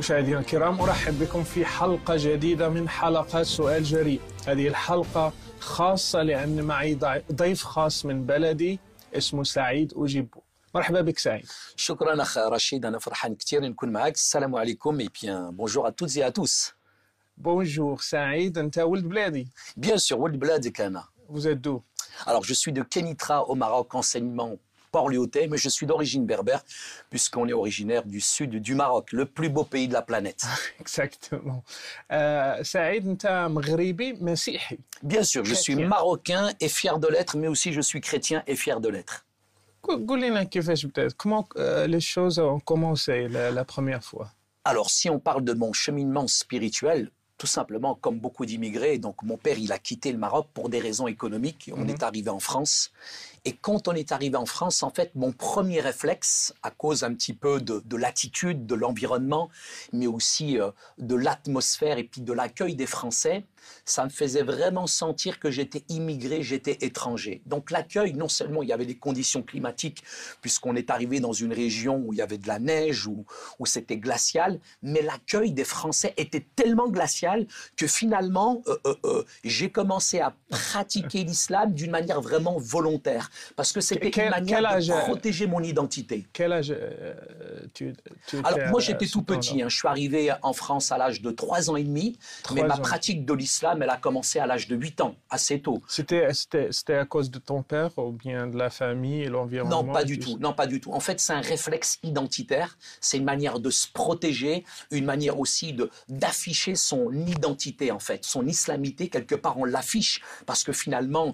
مشاهدينا الكرام، أرحب بكم في حلقة جديدة من حلقات سؤال جريء. هذه الحلقة خاصة لأن معي ضيف خاص من بلدي اسمه سعيد أوجيبو. مرحبا بك سعيد. شكرا أخ رشيد، أنا فرحان كثير نكون معك. السلام عليكم et bien bonjour à toutes et à tous. Bonjour سعيد، أنت ولد بلادي. Bien sûr, ولد بلادك أنا. Vous êtes d'où? Alors je suis de Kenitra au Maroc, enseignement Port-Léotais, mais je suis d'origine berbère puisqu'on est originaire du sud du Maroc, le plus beau pays de la planète. Exactement. سعيد أنت مغربي مسيحي. Bien sûr, je suis marocain et fier de l'être, mais aussi je suis chrétien et fier de l'être. قول لنا كيفاش بدات. Comment les choses ont commencé la première fois? Alors, si on parle de mon cheminement spirituel, tout simplement, comme beaucoup d'immigrés, donc mon père, il a quitté le Maroc pour des raisons économiques. On est arrivé en France. Et quand on est arrivé en France, en fait, mon premier réflexe, à cause un petit peu de l'attitude, de l'environnement, mais aussi de l'atmosphère et puis de l'accueil des Français, ça me faisait vraiment sentir que j'étais immigré, j'étais étranger. Donc l'accueil, non seulement il y avait des conditions climatiques, puisqu'on est arrivé dans une région où il y avait de la neige, où c'était glacial, mais l'accueil des Français était tellement glacial que finalement, j'ai commencé à pratiquer l'islam d'une manière vraiment volontaire, parce que c'était une manière de protéger mon identité. Quel âge tu Alors moi j'étais tout petit, hein. Je suis arrivé en France à l'âge de 3 ans et demi, mais ma pratique de l'islam, elle a commencé à l'âge de 8 ans, assez tôt. C'était à cause de ton père ou bien de la famille et l'environnement? Non, pas du tout. Non, pas du tout. En fait, c'est un réflexe identitaire. C'est une manière de se protéger, une manière aussi d'afficher son identité, en fait. Son islamité, quelque part, on l'affiche parce que finalement,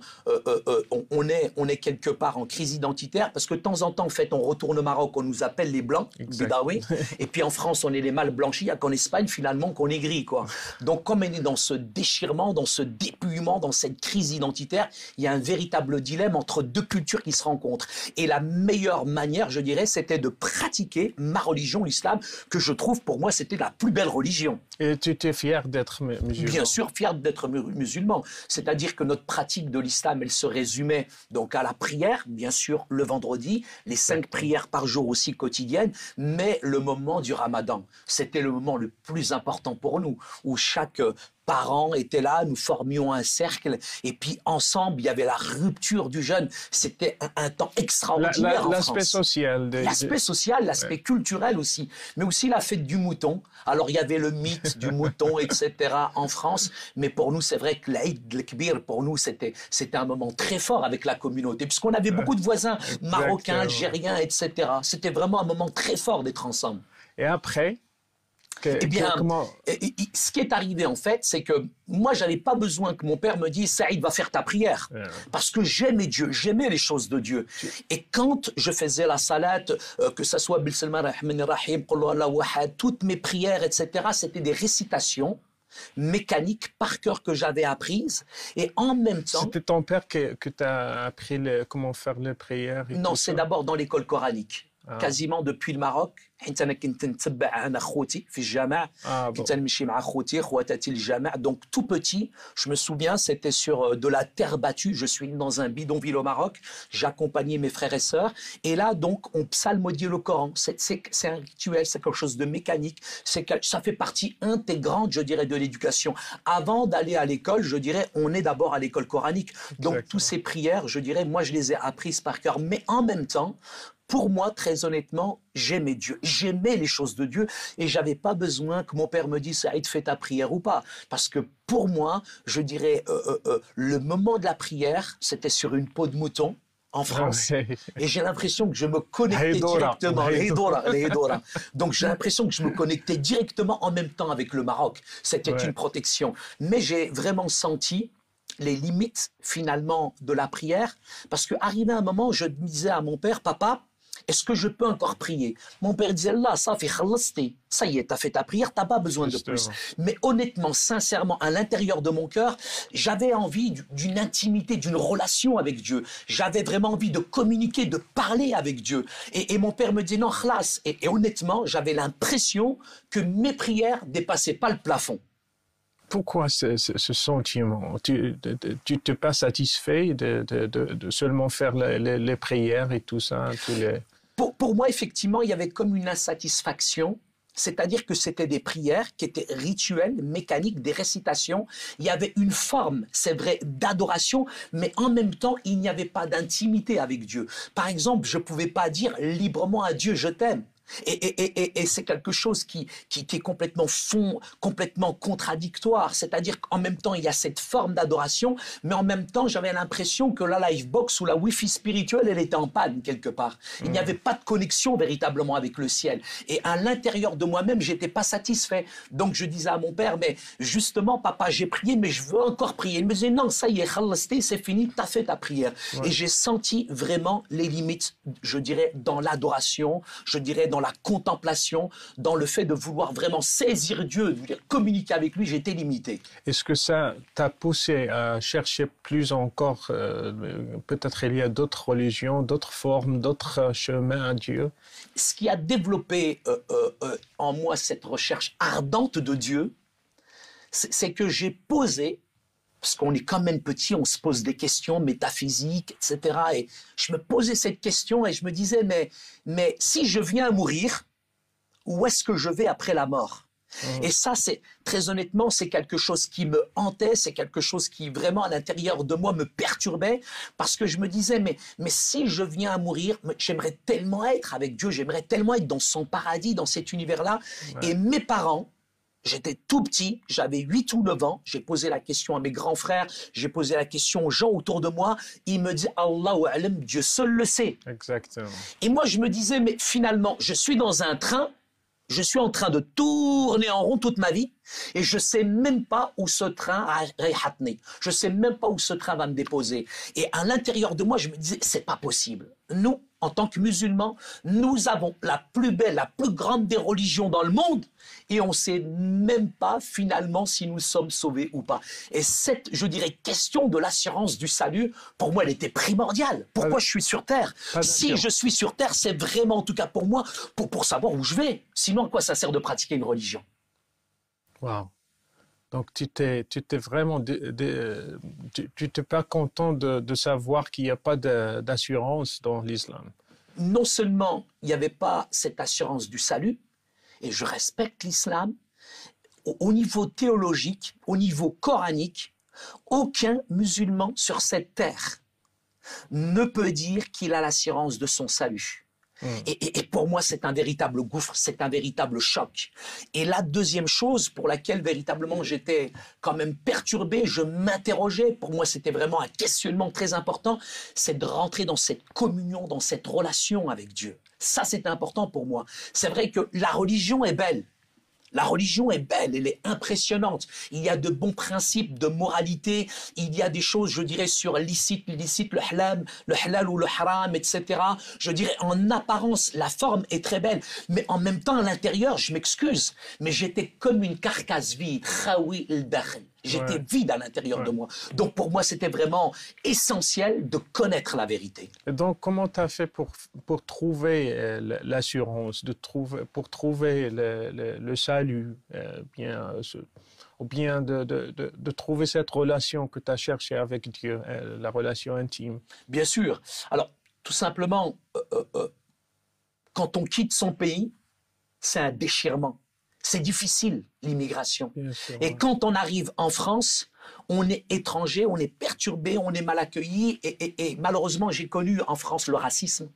on est quelque part en crise identitaire parce que de temps en temps, en fait, on retourne au Maroc, on nous appelle les Blancs, Bédaoué, et puis en France, on est les mal blanchis, il n'y a qu'en Espagne, finalement, qu'on est gris, quoi. Donc, comme on est dans ce déchirement, dans ce dépouillement, dans cette crise identitaire, il y a un véritable dilemme entre deux cultures qui se rencontrent. Et la meilleure manière, je dirais, c'était de pratiquer ma religion, l'islam, que je trouve, pour moi, c'était la plus belle religion. Et tu étais fier d'être musulman? Bien sûr, fier d'être musulman. C'est-à-dire que notre pratique de l'islam, elle se résumait donc à la prière, bien sûr, le vendredi, les 5 prières par jour aussi quotidiennes, mais le moment du Ramadan, c'était le moment le plus important pour nous, où chaque parents étaient là, nous formions un cercle, et puis ensemble, il y avait la rupture du jeûne. C'était un temps extraordinaire en France. L'aspect social. L'aspect social, l'aspect culturel aussi, mais aussi la fête du mouton. Alors, il y avait le mythe du mouton, etc. en France, mais pour nous, c'est vrai que l'Aïd el-Kbir, pour nous, c'était un moment très fort avec la communauté, puisqu'on avait beaucoup de voisins marocains, algériens, etc. C'était vraiment un moment très fort d'être ensemble. Et après Eh bien, ce qui est arrivé en fait, c'est que moi, j'avais pas besoin que mon père me dise « Saïd, va faire ta prière ». Parce que j'aimais Dieu, j'aimais les choses de Dieu. Et quand je faisais la salat, que ça soit Bismillah ar-Rahman ar-Rahim, Qul Huwallahu Ahad, toutes mes prières, etc., c'était des récitations mécaniques par cœur que j'avais apprises. Et en même temps... C'était ton père que tu as appris comment faire les prières? Non, c'est d'abord dans l'école coranique. Quasiment depuis le Maroc. Donc tout petit, je me souviens, c'était sur de la terre battue. Je suis dans un bidonville au Maroc. J'accompagnais mes frères et sœurs. Et là, donc, on psalmodiait le Coran. C'est un rituel, c'est quelque chose de mécanique. Ça fait partie intégrante, je dirais, de l'éducation. Avant d'aller à l'école, je dirais, on est d'abord à l'école coranique. Donc, toutes ces prières, je dirais, moi, je les ai apprises par cœur. Mais en même temps, pour moi, très honnêtement, j'aimais Dieu. J'aimais les choses de Dieu et j'avais pas besoin que mon père me dise « Saïd, fais ta prière ou pas ». Parce que pour moi, je dirais, le moment de la prière, c'était sur une peau de mouton en France. Et j'ai l'impression que je me connectais directement. Donc j'ai l'impression que je me connectais directement en même temps avec le Maroc. C'était une protection. Mais j'ai vraiment senti les limites finalement de la prière. Parce qu'arrivé un moment, je disais à mon père « Papa, est-ce que je peux encore prier ?» Mon père disait « Là, ça fait khallasti. Ça y est, t'as fait ta prière, t'as pas besoin de plus. » Mais honnêtement, sincèrement, à l'intérieur de mon cœur, j'avais envie d'une intimité, d'une relation avec Dieu. J'avais vraiment envie de communiquer, de parler avec Dieu. Et mon père me disait « Non, khlas. » Et honnêtement, j'avais l'impression que mes prières dépassaient pas le plafond. Pourquoi ce sentiment? Tu n'es pas satisfait de seulement faire les prières et tout ça? Pour moi, effectivement, il y avait comme une insatisfaction. C'est-à-dire que c'était des prières qui étaient rituelles, mécaniques, des récitations. Il y avait une forme, c'est vrai, d'adoration, mais en même temps, il n'y avait pas d'intimité avec Dieu. Par exemple, je ne pouvais pas dire librement à Dieu « je t'aime ». Et c'est quelque chose qui est complètement contradictoire. C'est-à-dire qu'en même temps, il y a cette forme d'adoration, mais en même temps, j'avais l'impression que la Livebox ou la Wi-Fi spirituelle, elle était en panne quelque part. Il n'y avait pas de connexion véritablement avec le ciel. Et à l'intérieur de moi-même, j'étais pas satisfait. Donc je disais à mon père, mais justement, papa, j'ai prié, mais je veux encore prier. Il me disait, non, ça y est, khalasté, c'est fini, t'as fait ta prière. Ouais. Et j'ai senti vraiment les limites, je dirais, dans l'adoration, je dirais, dans la contemplation, dans le fait de vouloir vraiment saisir Dieu, de communiquer avec lui, j'étais limité. Est-ce que ça t'a poussé à chercher plus encore, peut-être il y a d'autres religions, d'autres formes, d'autres chemins à Dieu? Ce qui a développé en moi cette recherche ardente de Dieu, c'est que j'ai posé, parce qu'on est quand même petit, on se pose des questions métaphysiques, etc. Et je me posais cette question et je me disais, mais si je viens à mourir, où est-ce que je vais après la mort? Et ça, c'est très honnêtement, c'est quelque chose qui me hantait, c'est quelque chose qui vraiment à l'intérieur de moi me perturbait, parce que je me disais, mais si je viens à mourir, j'aimerais tellement être avec Dieu, j'aimerais tellement être dans son paradis, dans cet univers-là. Ouais. Et mes parents, j'étais tout petit, j'avais 8 ou 9 ans, j'ai posé la question à mes grands frères, j'ai posé la question aux gens autour de moi, ils me disent « Allahu a'lam », Dieu seul le sait. Exactement. Et moi, je me disais, mais finalement, je suis dans un train, je suis en train de tourner en rond toute ma vie et je ne sais même pas où ce train je ne sais même pas où ce train va me déposer. Et à l'intérieur de moi, je me disais, c'est pas possible. Nous, en tant que musulmans, nous avons la plus belle, la plus grande des religions dans le monde et on ne sait même pas finalement si nous sommes sauvés ou pas. Et cette, je dirais, question de l'assurance du salut, pour moi, elle était primordiale. Pourquoi je suis sur Terre? Si je suis sur Terre, c'est vraiment, en tout cas pour moi, pour savoir où je vais. Sinon, à quoi ça sert de pratiquer une religion? Wow. Donc, tu t'es vraiment, tu n'es pas content de savoir qu'il n'y a pas d'assurance dans l'islam. Non seulement il n'y avait pas cette assurance du salut, et je respecte l'islam, au niveau théologique, au niveau coranique, aucun musulman sur cette terre ne peut dire qu'il a l'assurance de son salut. Et pour moi, c'est un véritable gouffre, c'est un véritable choc. Et la deuxième chose pour laquelle véritablement j'étais quand même perturbé, je m'interrogeais, pour moi c'était vraiment un questionnement très important, c'est de rentrer dans cette communion, dans cette relation avec Dieu. Ça, c'est important pour moi. C'est vrai que la religion est belle. La religion est belle, elle est impressionnante. Il y a de bons principes de moralité. Il y a des choses, je dirais, sur l'illicite, le halal ou le haram, etc. Je dirais, en apparence, la forme est très belle. Mais en même temps, à l'intérieur, je m'excuse, mais j'étais comme une carcasse vide. Khawi al-dakhl. J'étais vide à l'intérieur de moi. Donc pour moi, c'était vraiment essentiel de connaître la vérité. Et donc, comment tu as fait pour trouver l'assurance, pour trouver le salut, ou bien de trouver cette relation que tu as cherchée avec Dieu, la relation intime? Bien sûr. Alors, tout simplement, quand on quitte son pays, c'est un déchirement. C'est difficile, l'immigration. Et quand on arrive en France, on est étranger, on est perturbé, on est mal accueilli. Et malheureusement, j'ai connu en France le racisme,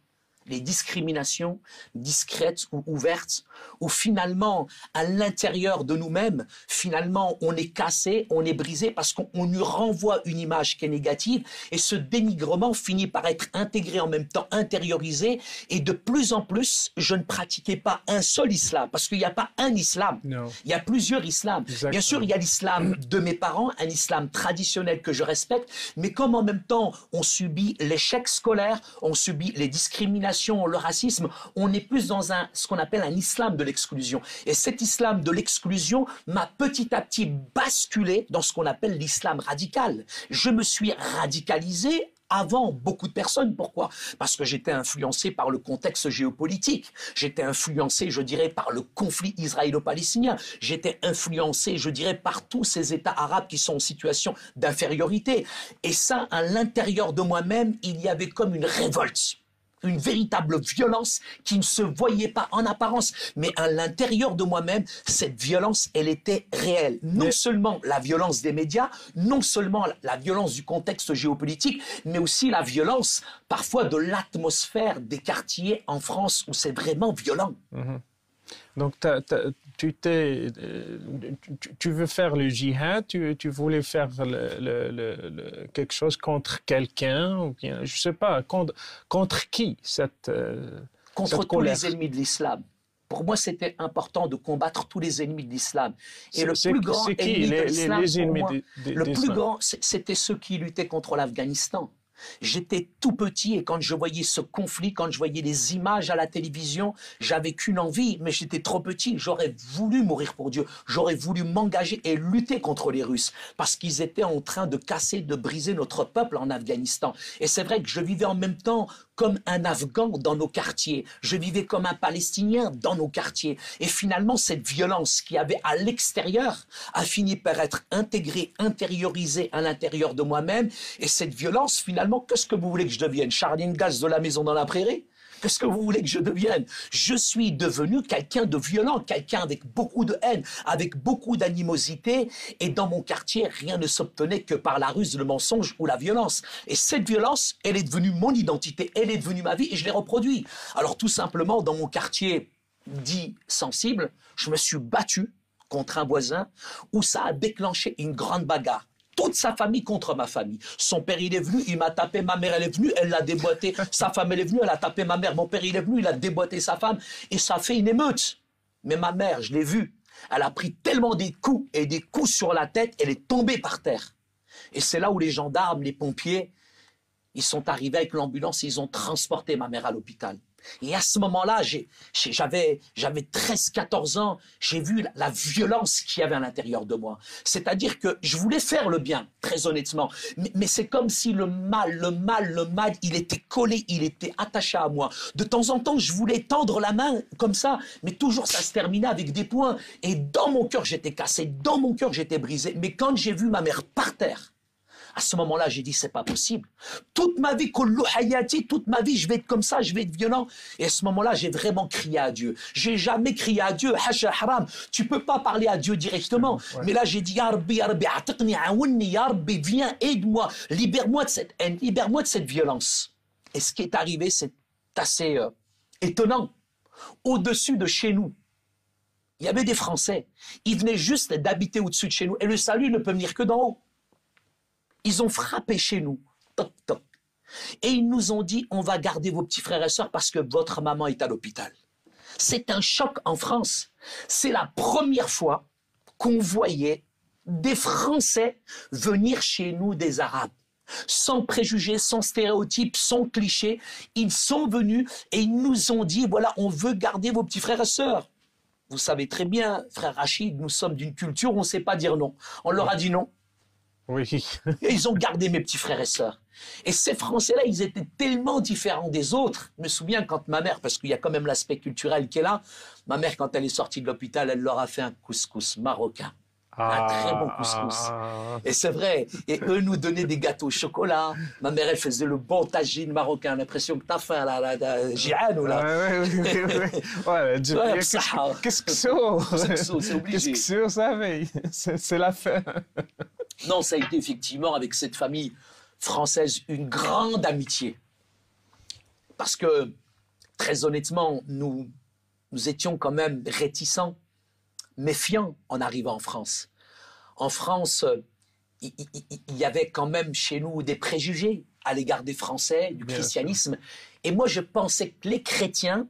les discriminations discrètes ou ouvertes, où finalement, à l'intérieur de nous-mêmes, finalement, on est cassé, on est brisé parce qu'on nous renvoie une image qui est négative et ce dénigrement finit par être intégré en même temps, intériorisé et de plus en plus, je ne pratiquais pas un seul islam parce qu'il n'y a pas un islam, il y a plusieurs islams. Exactement. Bien sûr, il y a l'islam de mes parents, un islam traditionnel que je respecte, mais comme en même temps, on subit l'échec scolaire, on subit les discriminations, le racisme, on est plus dans ce qu'on appelle un islam de l'exclusion. Et cet islam de l'exclusion m'a petit à petit basculé dans ce qu'on appelle l'islam radical. Je me suis radicalisé avant beaucoup de personnes. Pourquoi? Parce que j'étais influencé par le contexte géopolitique. J'étais influencé, je dirais, par le conflit israélo-palestinien. J'étais influencé, je dirais, par tous ces États arabes qui sont en situation d'infériorité. Et ça, à l'intérieur de moi-même, il y avait comme une révolte. une véritable violence qui ne se voyait pas en apparence. Mais à l'intérieur de moi-même, cette violence, elle était réelle. Non seulement la violence des médias, non seulement la violence du contexte géopolitique, mais aussi la violence parfois de l'atmosphère des quartiers en France où c'est vraiment violent. Donc, tu veux faire le djihad, tu voulais faire quelque chose contre quelqu'un, ou bien, je ne sais pas, contre qui contre tous les ennemis de l'islam. Pour moi, c'était important de combattre tous les ennemis de l'islam. Et le plus grand ennemi de l'islam, le plus grand, c'était ceux qui luttaient contre l'Afghanistan. J'étais tout petit et quand je voyais ce conflit, quand je voyais les images à la télévision, j'avais qu'une envie, mais j'étais trop petit. J'aurais voulu mourir pour Dieu. J'aurais voulu m'engager et lutter contre les Russes parce qu'ils étaient en train de casser, de briser notre peuple en Afghanistan. Et c'est vrai que je vivais en même temps comme un Afghan dans nos quartiers. Je vivais comme un Palestinien dans nos quartiers. Et finalement, cette violence qui avait à l'extérieur a fini par être intégrée, intériorisée à l'intérieur de moi-même. Et cette violence, finalement, qu'est-ce que vous voulez que je devienne? Charline Gaz de la maison dans la prairie? Qu'est-ce que vous voulez que je devienne? Je suis devenu quelqu'un de violent, quelqu'un avec beaucoup de haine, avec beaucoup d'animosité. Et dans mon quartier, rien ne s'obtenait que par la ruse, le mensonge ou la violence. Et cette violence, elle est devenue mon identité, elle est devenue ma vie et je l'ai reproduit. Alors tout simplement, dans mon quartier dit sensible, je me suis battu contre un voisin où ça a déclenché une grande bagarre. Toute sa famille contre ma famille. Son père, il est venu, il m'a tapé, ma mère, elle est venue, elle l'a déboîté. Sa femme, elle est venue, elle a tapé ma mère. Mon père, il est venu, il a déboîté sa femme. Et ça a fait une émeute. Mais ma mère, je l'ai vue, elle a pris tellement des coups et des coups sur la tête, elle est tombée par terre. Et c'est là où les gendarmes, les pompiers, ils sont arrivés avec l'ambulance et ils ont transporté ma mère à l'hôpital. Et à ce moment-là, j'avais 13-14 ans, j'ai vu la violence qu'il y avait à l'intérieur de moi. C'est-à-dire que je voulais faire le bien, très honnêtement. Mais c'est comme si le mal, il était collé, il était attaché à moi. De temps en temps, je voulais tendre la main comme ça, mais toujours ça se terminait avec des poings. Et dans mon cœur, j'étais cassé, dans mon cœur, j'étais brisé. Mais quand j'ai vu ma mère par terre, à ce moment-là, j'ai dit, c'est pas possible. Toute ma vie, toute ma vie, je vais être comme ça, je vais être violent. Et à ce moment-là, j'ai vraiment crié à Dieu. J'ai jamais crié à Dieu, hasha haram. Tu peux pas parler à Dieu directement. Ouais. Mais là, j'ai dit, Ya Rabbi, atiqni, aouni, Ya Rabbi, viens, aide-moi, libère-moi de cette haine, libère-moi de cette violence. Et ce qui est arrivé, c'est assez étonnant. Au-dessus de chez nous, il y avait des Français. Ils venaient juste d'habiter au-dessus de chez nous. Et le salut ne peut venir que d'en haut. Ils ont frappé chez nous, toc, toc. Et ils nous ont dit, on va garder vos petits frères et sœurs parce que votre maman est à l'hôpital. C'est un choc en France. C'est la première fois qu'on voyait des Français venir chez nous des Arabes. Sans préjugés, sans stéréotypes, sans clichés. Ils sont venus et ils nous ont dit, voilà, on veut garder vos petits frères et sœurs. Vous savez très bien, frère Rachid, nous sommes d'une culture où on ne sait pas dire non. On leur a dit non. Oui. Et ils ont gardé mes petits frères et sœurs. Et ces Français-là, ils étaient tellement différents des autres. Je me souviens quand ma mère, parce qu'il y a quand même l'aspect culturel qui est là, ma mère, quand elle est sortie de l'hôpital, elle leur a fait un couscous marocain. Un très bon couscous. Et c'est vrai. Et eux nous donnaient des gâteaux au chocolat. Ma mère, elle faisait le bon tagine marocain. L'impression que t'as faim, là, Jihan ou là. Qu'est-ce que c'est obligé. Qu'est-ce que ça fait? C'est la fin. Non, ça a été effectivement avec cette famille française une grande amitié. Parce que, très honnêtement, nous étions quand même réticents, méfiants en arrivant en France. En France, il y avait quand même chez nous des préjugés à l'égard des Français, du christianisme. Et moi, je pensais que les chrétiens,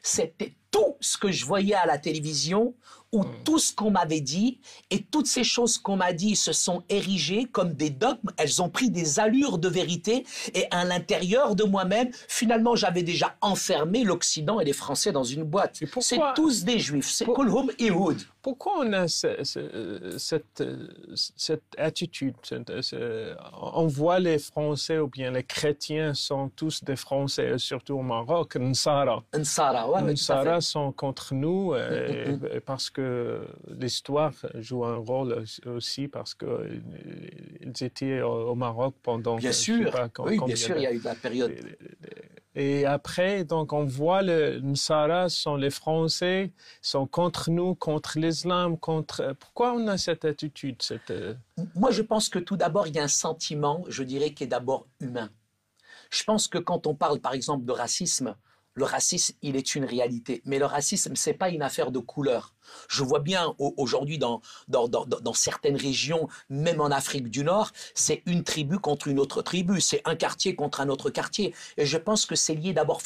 c'était tout ce que je voyais à la télévision ou tout ce qu'on m'avait dit, et toutes ces choses qu'on m'a dit se sont érigées comme des dogmes, elles ont pris des allures de vérité, et à l'intérieur de moi-même, finalement, j'avais déjà enfermé l'Occident et les Français dans une boîte. C'est tous des Juifs, c'est Kulhum Ihoud. Pourquoi on a cette attitude? On voit les Français ou bien les chrétiens sont tous des Français, surtout au Maroc, Nsara. Nsara sont contre nous parce que l'histoire joue un rôle aussi parce qu'ils étaient au Maroc pendant... Bien sûr, oui, bien sûr, il y a eu la période. Et après, donc, on voit les Nsara sont les Français, sont contre nous, contre l'islam, contre... Pourquoi on a cette attitude Moi, je pense que tout d'abord, il y a un sentiment, je dirais, qui est d'abord humain. Je pense que quand on parle, par exemple, de racisme, le racisme, il est une réalité. Mais le racisme, c'est pas une affaire de couleur. Je vois bien aujourd'hui dans certaines régions, même en Afrique du Nord, c'est une tribu contre une autre tribu. C'est un quartier contre un autre quartier. Et je pense que c'est lié d'abord,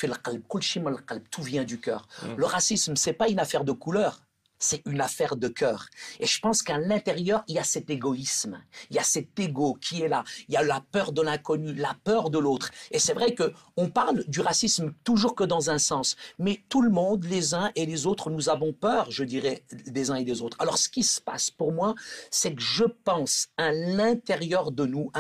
tout vient du cœur. Le racisme, c'est pas une affaire de couleur. C'est une affaire de cœur. Et je pense qu'à l'intérieur, il y a cet égoïsme. Il y a cet égo qui est là. Il y a la peur de l'inconnu, la peur de l'autre. Et c'est vrai qu'on parle du racisme toujours que dans un sens. Mais tout le monde, les uns et les autres, nous avons peur, je dirais, des uns et des autres. Alors, ce qui se passe pour moi, c'est que je pense à l'intérieur de nous,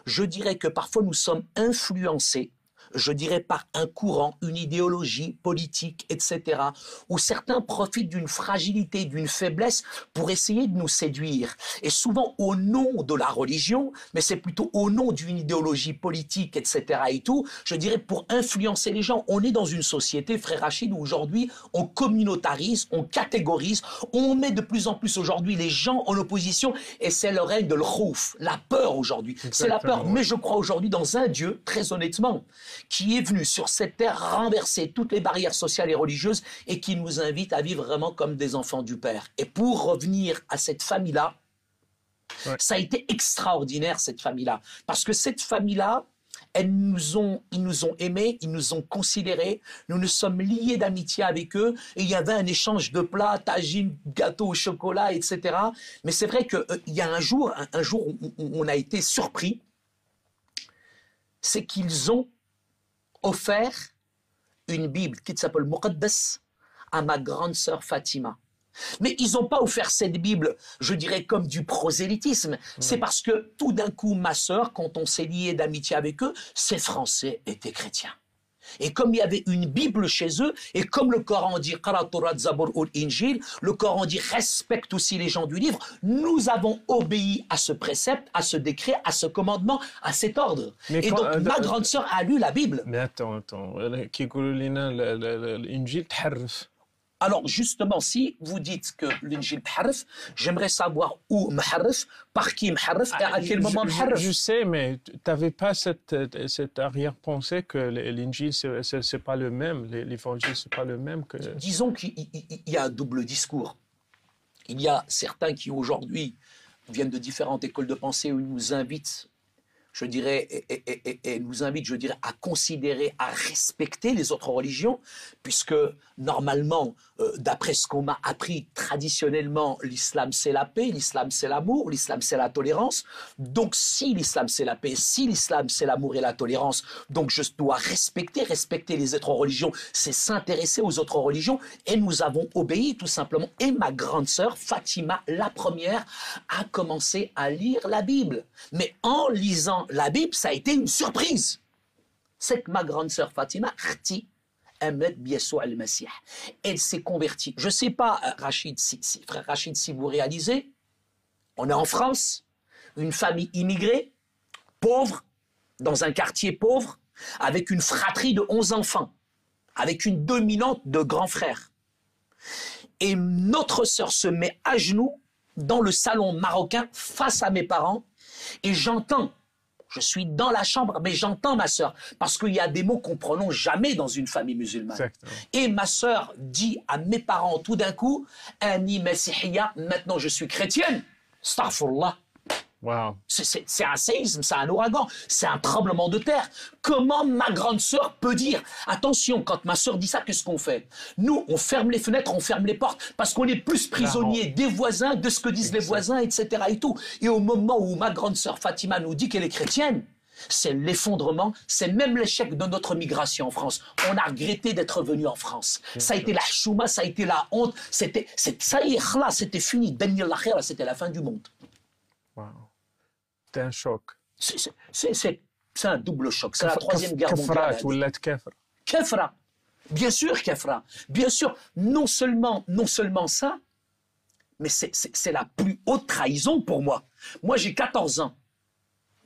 je dirais que parfois nous sommes influencés, je dirais par un courant, une idéologie politique, etc., où certains profitent d'une fragilité, d'une faiblesse pour essayer de nous séduire. Et souvent au nom de la religion, mais c'est plutôt au nom d'une idéologie politique, etc. et tout, je dirais pour influencer les gens. On est dans une société, frère Rachid, où aujourd'hui on communautarise, on catégorise, on met de plus en plus aujourd'hui les gens en opposition, et c'est le règne de l'khouf, la peur aujourd'hui. C'est la peur, mais je crois aujourd'hui dans un Dieu, très honnêtement, qui est venu sur cette terre renverser toutes les barrières sociales et religieuses et qui nous invite à vivre vraiment comme des enfants du Père. Et pour revenir à cette famille-là, ça a été extraordinaire, cette famille-là. Parce que cette famille-là, ils nous ont aimés, ils nous ont considérés, nous nous sommes liés d'amitié avec eux, et il y avait un échange de plats, tagine, gâteau au chocolat, etc. Mais c'est vrai qu'il y a un jour où on a été surpris, c'est qu'ils ont offert une Bible qui s'appelle Muqaddas à ma grande sœur Fatima. Mais ils n'ont pas offert cette Bible, je dirais, comme du prosélytisme. C'est parce que tout d'un coup, ma sœur, quand on s'est lié d'amitié avec eux, ces Français étaient chrétiens. Et comme il y avait une Bible chez eux, et comme le Coran dit le Coran dit respecte aussi les gens du livre, nous avons obéi à ce précepte, à ce décret, à ce commandement, à cet ordre. Et donc ma grande sœur a lu la Bible. Mais attends, l'Injil تحرف. Alors justement, si vous dites que l'Injil t'harraf, j'aimerais savoir où m'harraf, par qui m'harraf et à quel moment m'harraf. Je sais, mais tu n'avais pas cette arrière-pensée que l'Injil, c'est pas le même, l'Évangile, c'est pas le même que... Disons qu'il y a un double discours. Il y a certains qui aujourd'hui viennent de différentes écoles de pensée où ils nous invitent, je dirais, et nous invitent, je dirais, à considérer, à respecter les autres religions, puisque normalement, d'après ce qu'on m'a appris traditionnellement, l'islam c'est la paix, l'islam c'est l'amour, l'islam c'est la tolérance. Donc si l'islam c'est la paix, si l'islam c'est l'amour et la tolérance, donc je dois respecter les autres religions, c'est s'intéresser aux autres religions, et nous avons obéi tout simplement. Et ma grande sœur, Fatima, la première, a commencé à lire la Bible. Mais en lisant la Bible, ça a été une surprise. C'est que ma grande sœur Fatima, elle s'est convertie. Je ne sais pas, Rachid, frère Rachid, si vous réalisez, on est en France, une famille immigrée, pauvre, dans un quartier pauvre, avec une fratrie de 11 enfants, avec une dominante de grands frères. Et notre sœur se met à genoux dans le salon marocain face à mes parents, et j'entends, je suis dans la chambre, mais j'entends ma sœur, parce qu'il y a des mots qu'on ne prononce jamais dans une famille musulmane. Exactement. Et ma sœur dit à mes parents tout d'un coup, Ani Messihiya, maintenant je suis chrétienne. Astaghfirullah. Wow. C'est un séisme, c'est un ouragan, c'est un tremblement de terre. Comment ma grande sœur peut dire, attention, quand ma sœur dit ça, qu'est-ce qu'on fait? Nous, on ferme les fenêtres, on ferme les portes, parce qu'on est plus prisonniers des voisins, de ce que disent les voisins, etc. Et tout. Et au moment où ma grande sœur Fatima nous dit qu'elle est chrétienne, c'est l'effondrement, c'est même l'échec de notre migration en France. On a regretté d'être venu en France. Ça a été la chouma, ça a été la honte, ça y est, c'était fini, c'était la fin du monde. Wow. C'est un choc. C'est un double choc. C'est la troisième guerre mondiale. Kefra. Bien sûr, Kefra. Bien sûr, non seulement ça, mais c'est la plus haute trahison pour moi. Moi, j'ai 14 ans.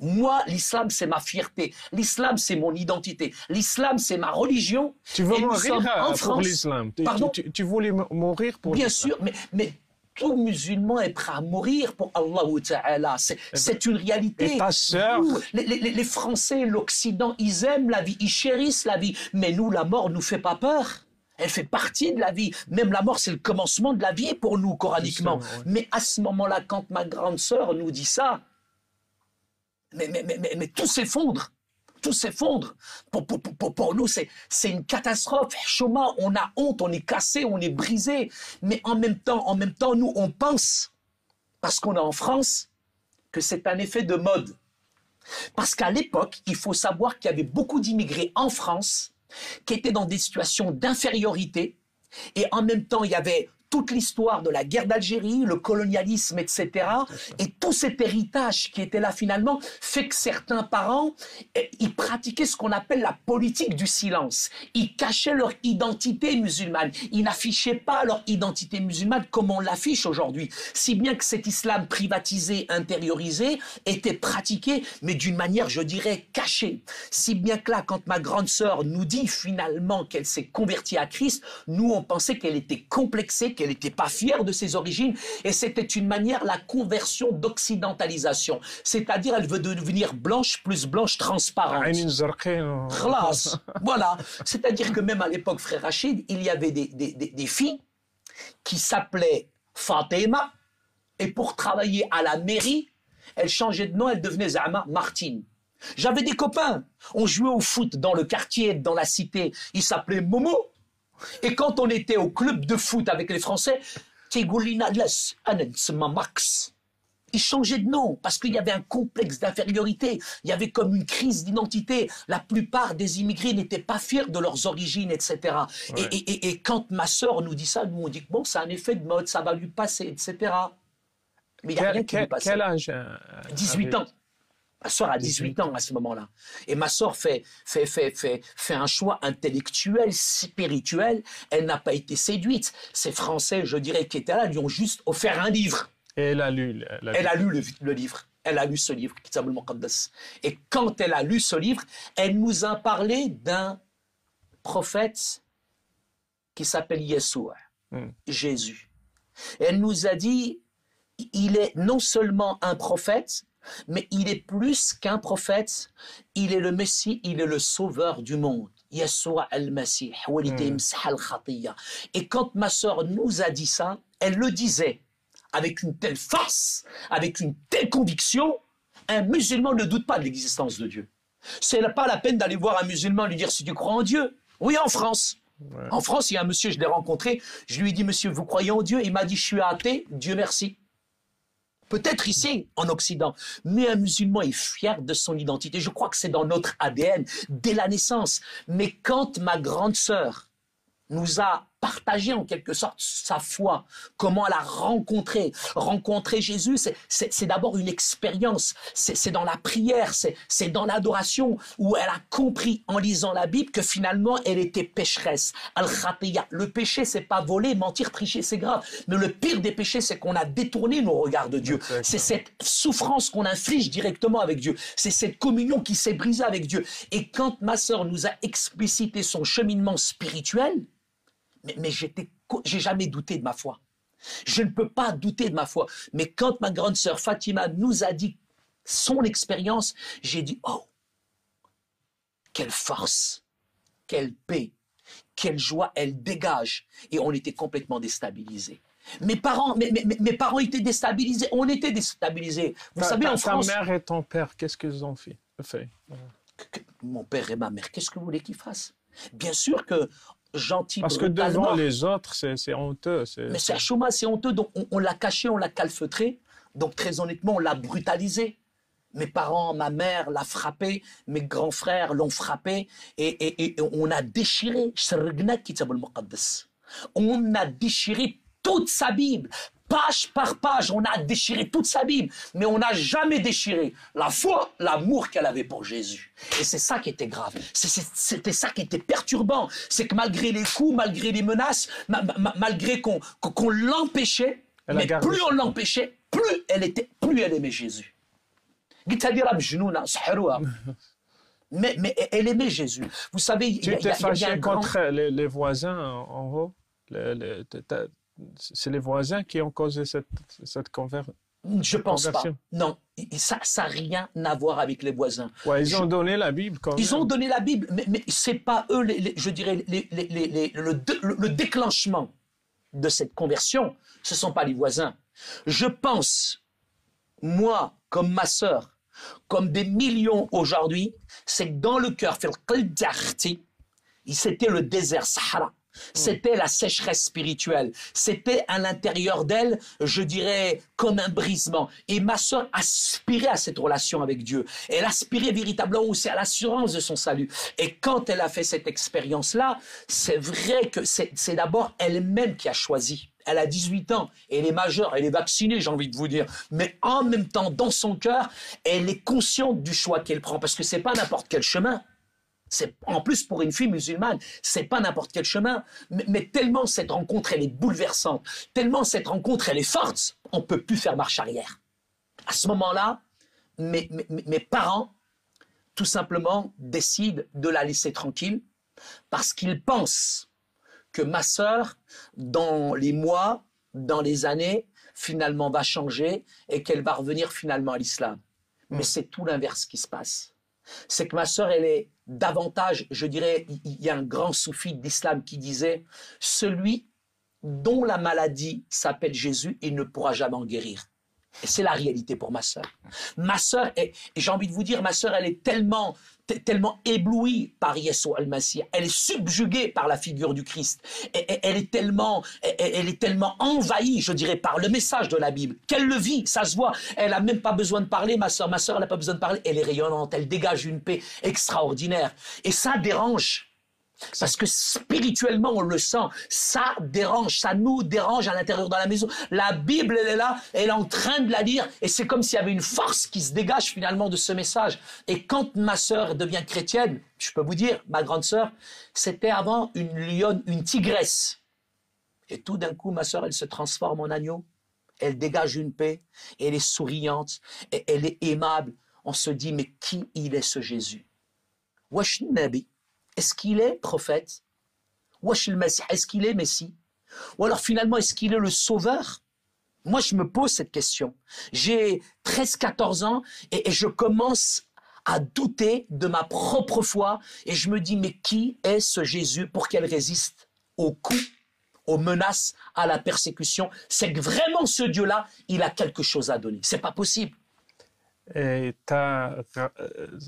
Moi, l'islam, c'est ma fierté. L'islam, c'est mon identité. L'islam, c'est ma religion. Tu veux Et nous mourir sommes en pour France. l'islam. Pardon? Tu voulais mourir pour Bien l'islam. sûr, mais tout musulman est prêt à mourir pour Allah Ta'ala. C'est une réalité. Et ta sœur? Nous, les Français, l'Occident, ils aiment la vie, ils chérissent la vie. Mais nous, la mort nous fait pas peur. Elle fait partie de la vie. Même la mort, c'est le commencement de la vie pour nous, coraniquement. Ouais. Mais à ce moment-là, quand ma grande sœur nous dit ça, mais tout s'effondre. Tout s'effondre. Pour nous, c'est une catastrophe. Choma, on a honte, on est cassé, on est brisé. Mais en même temps, nous, on pense, parce qu'on est en France, que c'est un effet de mode. Parce qu'à l'époque, il faut savoir qu'il y avait beaucoup d'immigrés en France qui étaient dans des situations d'infériorité. Et en même temps, il y avait toute l'histoire de la guerre d'Algérie, le colonialisme, etc. Et tout cet héritage qui était là finalement fait que certains parents, ils pratiquaient ce qu'on appelle la politique du silence. Ils cachaient leur identité musulmane. Ils n'affichaient pas leur identité musulmane comme on l'affiche aujourd'hui. Si bien que cet islam privatisé, intériorisé, était pratiqué, mais d'une manière, je dirais, cachée. Si bien que là, quand ma grande sœur nous dit finalement qu'elle s'est convertie à Christ, nous, on pensait qu'elle était complexée, qu'elle n'était pas fière de ses origines, et c'était une manière, la conversion d'occidentalisation. C'est-à-dire, elle veut devenir blanche plus blanche transparente. Khlas. Voilà. C'est-à-dire que même à l'époque, frère Rachid, il y avait des filles qui s'appelaient Fatima, et pour travailler à la mairie, elles changeaient de nom, elles devenaient Zama Martine. J'avais des copains, on jouait au foot dans le quartier, dans la cité, ils s'appelaient Momo. Et quand on était au club de foot avec les Français, Max. Ils changeaient de nom parce qu'il y avait un complexe d'infériorité. Il y avait comme une crise d'identité. La plupart des immigrés n'étaient pas fiers de leurs origines, etc. Ouais. Et quand ma sœur nous dit ça, nous on dit que bon, c'est un effet de mode, ça va lui passer, etc. Mais il n'y a rien qui lui passe. Quel âge 18 ans. Ma soeur a 18 ans à ce moment-là. Et ma soeur fait un choix intellectuel, spirituel. Elle n'a pas été séduite. Ces Français, je dirais, qui étaient là, lui ont juste offert un livre. Et elle a lu. Elle a lu le livre. Elle a lu ce livre, Kitab al-Muqaddas. Et quand elle a lu ce livre, elle nous a parlé d'un prophète qui s'appelle Yeshua, Jésus. Et elle nous a dit, il est non seulement un prophète, mais il est plus qu'un prophète, il est le Messie, il est le sauveur du monde. Yeshua al-Masih, al-Khatiyya. Et quand ma sœur nous a dit ça, elle le disait avec une telle force, avec une telle conviction, un musulman ne doute pas de l'existence de Dieu. C'est pas la peine d'aller voir un musulman et lui dire si tu crois en Dieu. Oui, en France. Ouais. En France, il y a un monsieur, je l'ai rencontré, je lui ai dit, monsieur, vous croyez en Dieu? Il m'a dit, je suis athée, Dieu merci. Peut-être ici, en Occident, mais un musulman est fier de son identité. Je crois que c'est dans notre ADN, dès la naissance. Mais quand ma grande sœur nous a partagé en quelque sorte sa foi, comment elle a rencontré Jésus, c'est d'abord une expérience, c'est dans la prière, c'est dans l'adoration, où elle a compris en lisant la Bible que finalement elle était pécheresse. Al-Khatiyya, le péché c'est pas voler, mentir, tricher, c'est grave, mais le pire des péchés c'est qu'on a détourné nos regards de Dieu, c'est cette souffrance qu'on inflige directement avec Dieu, c'est cette communion qui s'est brisée avec Dieu. Et quand ma sœur nous a explicité son cheminement spirituel, mais j'ai jamais douté de ma foi. Je ne peux pas douter de ma foi. Mais quand ma grande sœur Fatima nous a dit son expérience, j'ai dit, oh, quelle force, quelle paix, quelle joie elle dégage. Et on était complètement déstabilisés. Mes parents étaient déstabilisés, on était déstabilisés. Vous savez, en France... Ta mère et ton père, qu'est-ce qu'ils ont fait? Mon père et ma mère, qu'est-ce que vous voulez qu'ils fassent? Bien sûr que gentil. Parce que devant les autres, c'est honteux. Mais c'est Chouma, c'est honteux. Donc on l'a caché, on l'a calfeutré. Donc très honnêtement, on l'a brutalisé. Mes parents, ma mère l'a frappé, mes grands frères l'ont frappé, et on a déchiré. On a déchiré toute sa Bible. Page par page, on a déchiré toute sa Bible, mais on n'a jamais déchiré la foi, l'amour qu'elle avait pour Jésus. Et c'est ça qui était grave. C'était ça qui était perturbant. C'est que malgré les coups, malgré les menaces, malgré qu'on l'empêchait, mais plus on l'empêchait, plus elle aimait Jésus. قلت هذه راه مجنونة سحروها. Mais elle aimait Jésus. Vous savez, il Tu y a t'es un fâché grand... contre les voisins en haut? C'est les voisins qui ont causé cette Je pense pas. conversion? Non, ça n'a rien à voir avec les voisins. Ouais, ils ont donné la Bible quand même. Ils ont donné la Bible, mais c'est pas eux, je dirais, le déclenchement de cette conversion. Ce sont pas les voisins. Je pense, moi, comme ma sœur, comme des millions aujourd'hui, c'est que dans le cœur, c'était le désert Sahara. C'était la sécheresse spirituelle. C'était à l'intérieur d'elle, je dirais, comme un brisement. Et ma sœur aspirait à cette relation avec Dieu. Elle aspirait véritablement aussi à l'assurance de son salut. Et quand elle a fait cette expérience-là, c'est vrai que c'est d'abord elle-même qui a choisi. Elle a 18 ans, elle est majeure, elle est vaccinée, j'ai envie de vous dire. Mais en même temps, dans son cœur, elle est consciente du choix qu'elle prend. Parce que c'est pas n'importe quel chemin. En plus, pour une fille musulmane, c'est pas n'importe quel chemin. Mais tellement cette rencontre, elle est bouleversante. Tellement cette rencontre, elle est forte. On peut plus faire marche arrière. À ce moment-là, mes parents, tout simplement, décident de la laisser tranquille parce qu'ils pensent que ma sœur, dans les mois, dans les années, finalement va changer et qu'elle va revenir finalement à l'islam. Mais c'est tout l'inverse qui se passe. C'est que ma sœur, elle est davantage, je dirais, il y a un grand soufi d'islam qui disait « Celui dont la maladie s'appelle Jésus, il ne pourra jamais en guérir. » Et c'est la réalité pour ma sœur. Ma sœur, et j'ai envie de vous dire, ma sœur, elle est tellement éblouie par Yeshua al-Masih. Elle est subjuguée par la figure du Christ. Et elle est tellement envahie, je dirais, par le message de la Bible, qu'elle le vit, ça se voit. Elle n'a même pas besoin de parler, ma sœur. Ma sœur, elle n'a pas besoin de parler. Elle est rayonnante, elle dégage une paix extraordinaire. Et ça dérange. Parce que spirituellement, on le sent, ça dérange, ça nous dérange à l'intérieur de la maison. La Bible, elle est là, elle est en train de la lire, et c'est comme s'il y avait une force qui se dégage finalement de ce message. Et quand ma sœur devient chrétienne, je peux vous dire, ma grande sœur, c'était avant une lionne, une tigresse. Et tout d'un coup, ma sœur, elle se transforme en agneau, elle dégage une paix, elle est souriante, et elle est aimable. On se dit, mais qui il est ce Jésus? Wesh Nabi. Est-ce qu'il est prophète? Wesh al-Masih, est-ce qu'il est Messie? Ou alors finalement, est-ce qu'il est le sauveur? Moi, je me pose cette question. J'ai 13-14 ans et je commence à douter de ma propre foi et je me dis, mais qui est ce Jésus pour qu'elle résiste aux coups, aux menaces, à la persécution? C'est que vraiment ce Dieu-là, il a quelque chose à donner. C'est pas possible. Et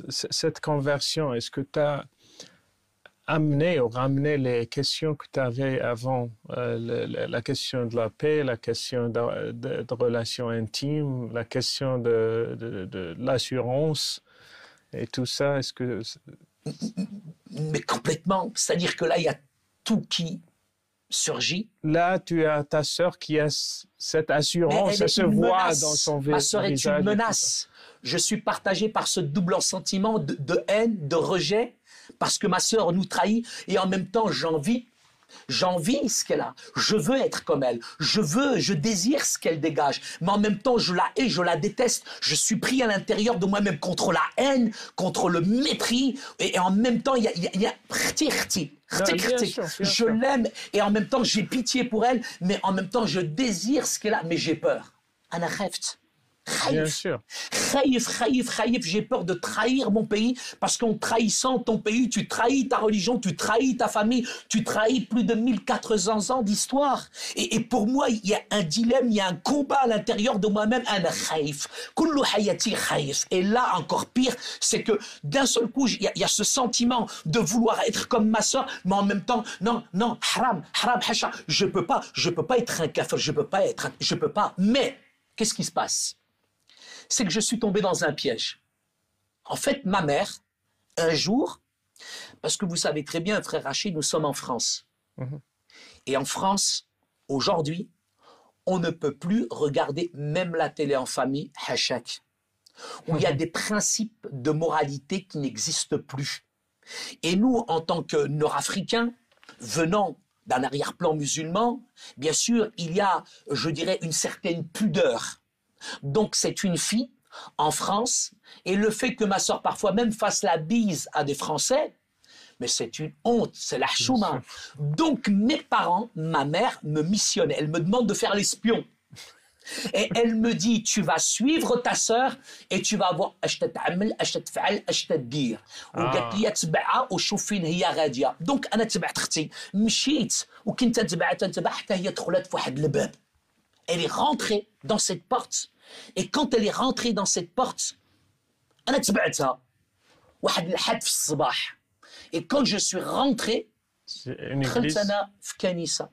cette conversion, est-ce que tu as amener ou ramener les questions que tu avais avant, la question de la paix, la question de relations intimes, la question de l'assurance et tout ça, est-ce que... Mais complètement, c'est-à-dire que là, il y a tout qui surgit. Là, tu as ta sœur qui a cette assurance, ça se voit dans son visage. Ma sœur est une menace. Je suis partagé par ce double sentiment de haine, de rejet, parce que ma sœur nous trahit et en même temps j'envie ce qu'elle a. Je veux être comme elle. Je désire ce qu'elle dégage. Mais en même temps, je la hais, je la déteste. Je suis pris à l'intérieur de moi-même contre la haine, contre le mépris. Et en même temps, il y a je l'aime et en même temps, j'ai pitié pour elle. Mais en même temps, je désire ce qu'elle a. Mais j'ai peur. Ana kheft. Bien sûr. J'ai peur de trahir mon pays parce qu'en trahissant ton pays, tu trahis ta religion, tu trahis ta famille, tu trahis plus de 1400 ans d'histoire. Et pour moi, il y a un dilemme, il y a un combat à l'intérieur de moi-même. Et là, encore pire, c'est que d'un seul coup, il y a ce sentiment de vouloir être comme ma soeur, mais en même temps, non, haram, hasha, je peux pas être un kafir, je peux pas. Mais, qu'est-ce qui se passe? C'est que je suis tombé dans un piège. En fait, ma mère, un jour, parce que vous savez très bien, frère Rachid, nous sommes en France. Et en France, aujourd'hui, on ne peut plus regarder même la télé en famille, hachak, où il y a des principes de moralité qui n'existent plus. Et nous, en tant que Nord-Africains, venant d'un arrière-plan musulman, bien sûr, il y a, je dirais, une certaine pudeur. Donc, c'est une fille, en France, et le fait que ma sœur parfois même fasse la bise à des Français, mais c'est une honte, c'est la chouma. Donc mes parents, ma mère me missionne, elle me demande de faire l'espion. Et elle me dit, tu vas suivre ta sœur et tu vas voir اش تتعمل اش تفعل اش تدير وقالت لي تبعها وشوف فين هي غاديه. دونك انا تبعت اختي مشيت وكنت نتبع حتى هي دخلت في واحد الباب. Elle est rentrée dans cette porte et quand elle est rentrée dans cette porte انا تبعتها واحد الحد في الصباح. Et quand je suis rentré دخلت انا في كنيسه.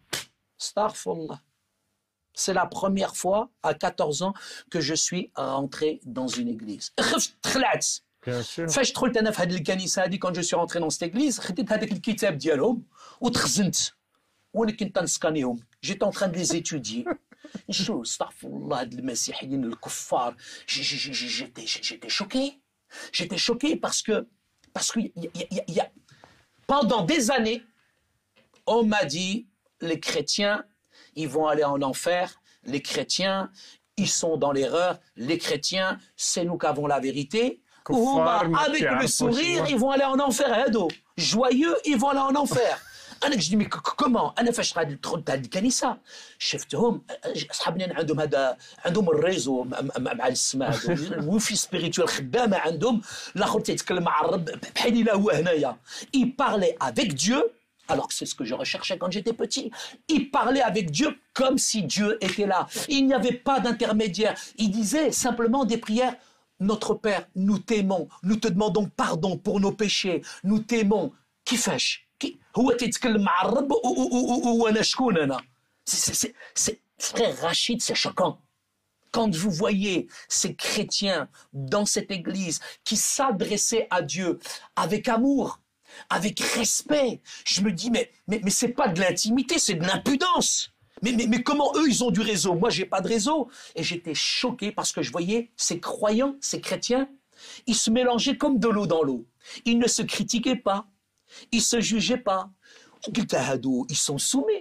استغفر الله. C'est la première fois à 14 ans que je suis rentré dans une église. Bien sûr. فاش دخلت انا في هذه الكنيسه هذه quand je suis rentré dans cette église خديت هذاك الكتاب ديالهم وتخزنت وانا كنت نسكانيهم. J'étais en train de les étudier. شو استغفر الله هاد المسيحيين الكفار. J'étais choqué. J'étais choqué parce que pendant des années on m'a dit les chrétiens ils vont aller en enfer, les chrétiens, ils sont dans l'erreur, les chrétiens, c'est nous qui avons la vérité. Avec le sourire, ils vont aller en enfer. Joyeux, ils vont aller en enfer. انا كنت mais comment انا فاش غادي ندخل لهاد الكنيسه شفتهم اصحابنا عندهم الريزو مع السماء الوفي سبيريتوال خدامه عندهم الاخر تيتكلم مع الرب بحال الا هو هنايا. Il parlait avec Dieu. Alors que c'est ce que je recherchais quand j'étais petit. Il parlait avec Dieu comme si Dieu était là. Il n'y avait pas d'intermédiaire. Il disait simplement des prières. Notre Père, nous t'aimons. Nous te demandons pardon pour nos péchés. Nous t'aimons. كيفاش؟ هو تيتكلم مع الرب وانا شكون انا؟ Frère Rachid, c'est choquant. Quand vous voyez ces chrétiens dans cette église qui s'adressaient à Dieu avec amour, avec respect, je me dis mais c'est pas de l'intimité, c'est de l'impudence. Mais comment eux ils ont du réseau? Moi j'ai pas de réseau. Et j'étais choqué parce que je voyais ces croyants, ces chrétiens, ils se mélangeaient comme de l'eau dans l'eau. Ils ne se critiquaient pas, ils se jugeaient pas. Ils sont soumis,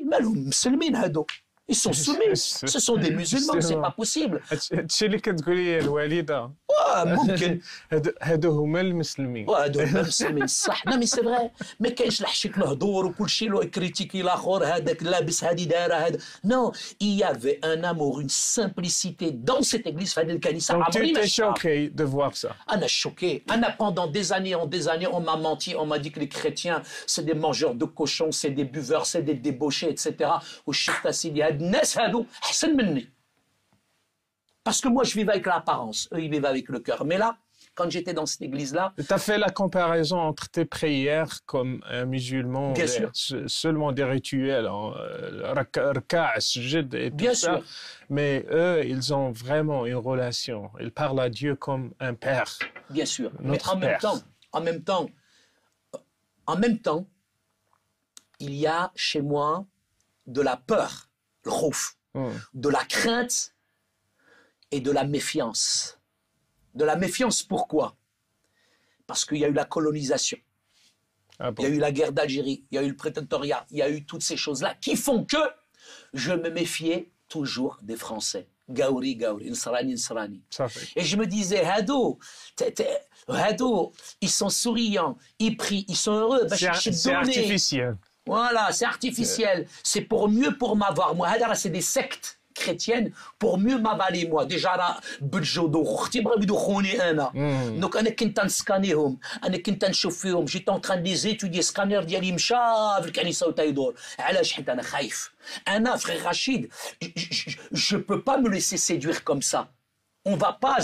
ils sont soumis. Ce sont des musulmans, c'est pas possible. هادشي اللي كتقولي يا الوالده ممكن هادو هما المسلمين. هادو هما المسلمين صح. لا مي سي فري. ما كاينش الحشيك الهضور وكل شيء لو كريتيكي الاخر هذاك لابس هادي دايره هذا. Non, il y avait un amour, une simplicité dans cette église في هذه الكنيسه. Donc tu étais choqué de voir ça. أنا choqué. أنا pendant des années on m'a menti, on m'a dit que les chrétiens c'est des mangeurs de cochons, c'est des buveurs, c'est des débauchés, etc. وشفت سيدي هاد الناس هادو أحسن مني. Parce que moi, je vivais avec l'apparence. Eux, ils vivaient avec le cœur. Mais là, quand j'étais dans cette église-là... Tu as fait la comparaison entre tes prières comme un musulman, bien sûr. Seulement des rituels, raka', sujud et tout bien ça. Sûr. Mais eux, ils ont vraiment une relation. Ils parlent à Dieu comme un père. Bien sûr. Mais en même temps, il y a chez moi de la peur, le khouf, de la crainte et de la méfiance. De la méfiance, pourquoi? Parce qu'il y a eu la colonisation, il y a eu la guerre d'Algérie, il y a eu le prétendoriat, il y a eu toutes ces choses-là qui font que je me méfiais toujours des Français. Gaouri, Gaouri, Nsrani, Nsrani. Et je me disais, Hado, ils sont souriants, ils prient, ils sont heureux. C'est artificiel. Voilà, c'est artificiel. C'est pour mieux pour m'avoir. Moi, c'est des sectes chrétiennes pour mieux m'avaler moi. Déjà là, بتجودو اختي بغاو يدخلوني انا. Donc انا كنت نسكانيهم، انا كنت نشوفهم، جيت en train de les étudier. سكانير ديالي مشى في الكنيسه وتيدور. علاش؟ حيت انا خايف. انا frère Rachid, je peux pas me laisser séduire comme ça. On va pas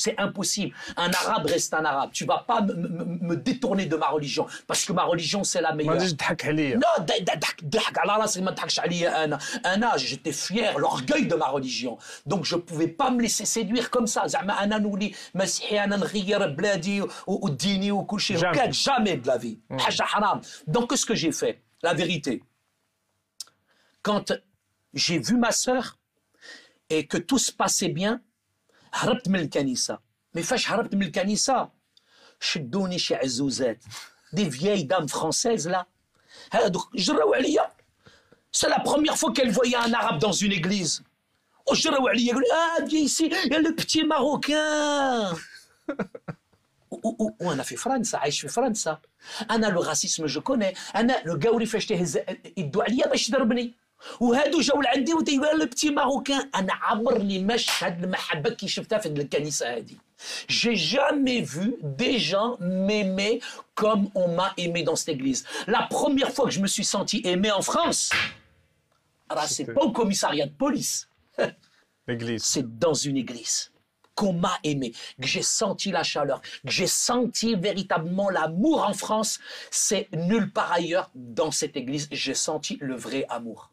c'est impossible. Un arabe reste un arabe. Tu vas pas me détourner de ma religion parce que ma religion c'est la meilleure. Non, j'étais fier, l'orgueil de ma religion. Donc je pouvais pas me laisser séduire comme ça. Jamais de la vie. Donc qu'est-ce que j'ai fait? La vérité. Quand j'ai vu ma sœur et que tout se passait bien, هربت من الكنيسة. Mais فاش هربت من الكنيسة شدوني شي عزوزات des vieilles dames françaises là هادوك جراو عليا. C'est la première fois qu'elles voyaient un arabe dans une église. وجراو عليا يقول viens ici il y a le petit marocain. وانا في فرنسا عايش في فرنسا انا لو راسيسم جو كوني انا لو قاوري فاش تهز يدوا عليا باش يضربني وهادو جاو لعندي وديروا لو بتي ماروكان انا عمرني مشهد المحبه كي شفتها في الكنيسه هذه j'ai jamais vu des gens m'aimer comme on m'a aimé dans cette église. La première fois que je me suis senti aimé en France, c'est pas au commissariat de police. L'église. C'est dans une église qu'on m'a aimé, que j'ai senti la chaleur, que j'ai senti véritablement l'amour en France. C'est nulle part ailleurs dans cette église, j'ai senti le vrai amour.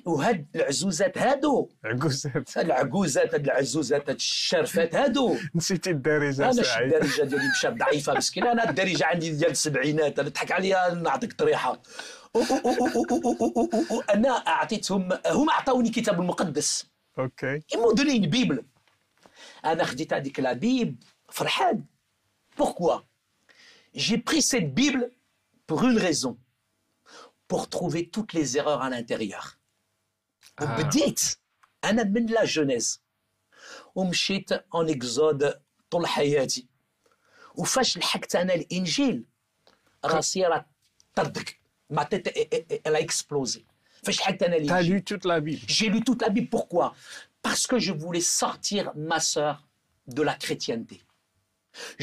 وهاد العزوزات هادو عجوزات العجوزات هاد العزوزات هاد الشرفات هادو نسيتي الدارجه انا سعيد الدارجه ديالي مشات ضعيفه مسكين انا الدارجه عندي ديال السبعينات انا تضحك عليا نعطيك طريحه انا اعطيتهم هما عطاوني كتاب المقدس اوكي يمو دوني une بيبل انا خديت هذيك لا بيب فرحان pourquoi j'ai pris cette bible pour une raison pour trouver toutes les erreurs à l'intérieur وبديت انا من لا جونيز ومشيت اون اكزود طول حياتي وفاش لحقت انا الانجيل راسي راه طردك ما تيت elle a explosé فاش لحقت انا T'as الانجيل lu toute la Bible. j'ai lu toute la Bible. Pourquoi? Parce que je voulais sortir ma sœur de la chrétienté.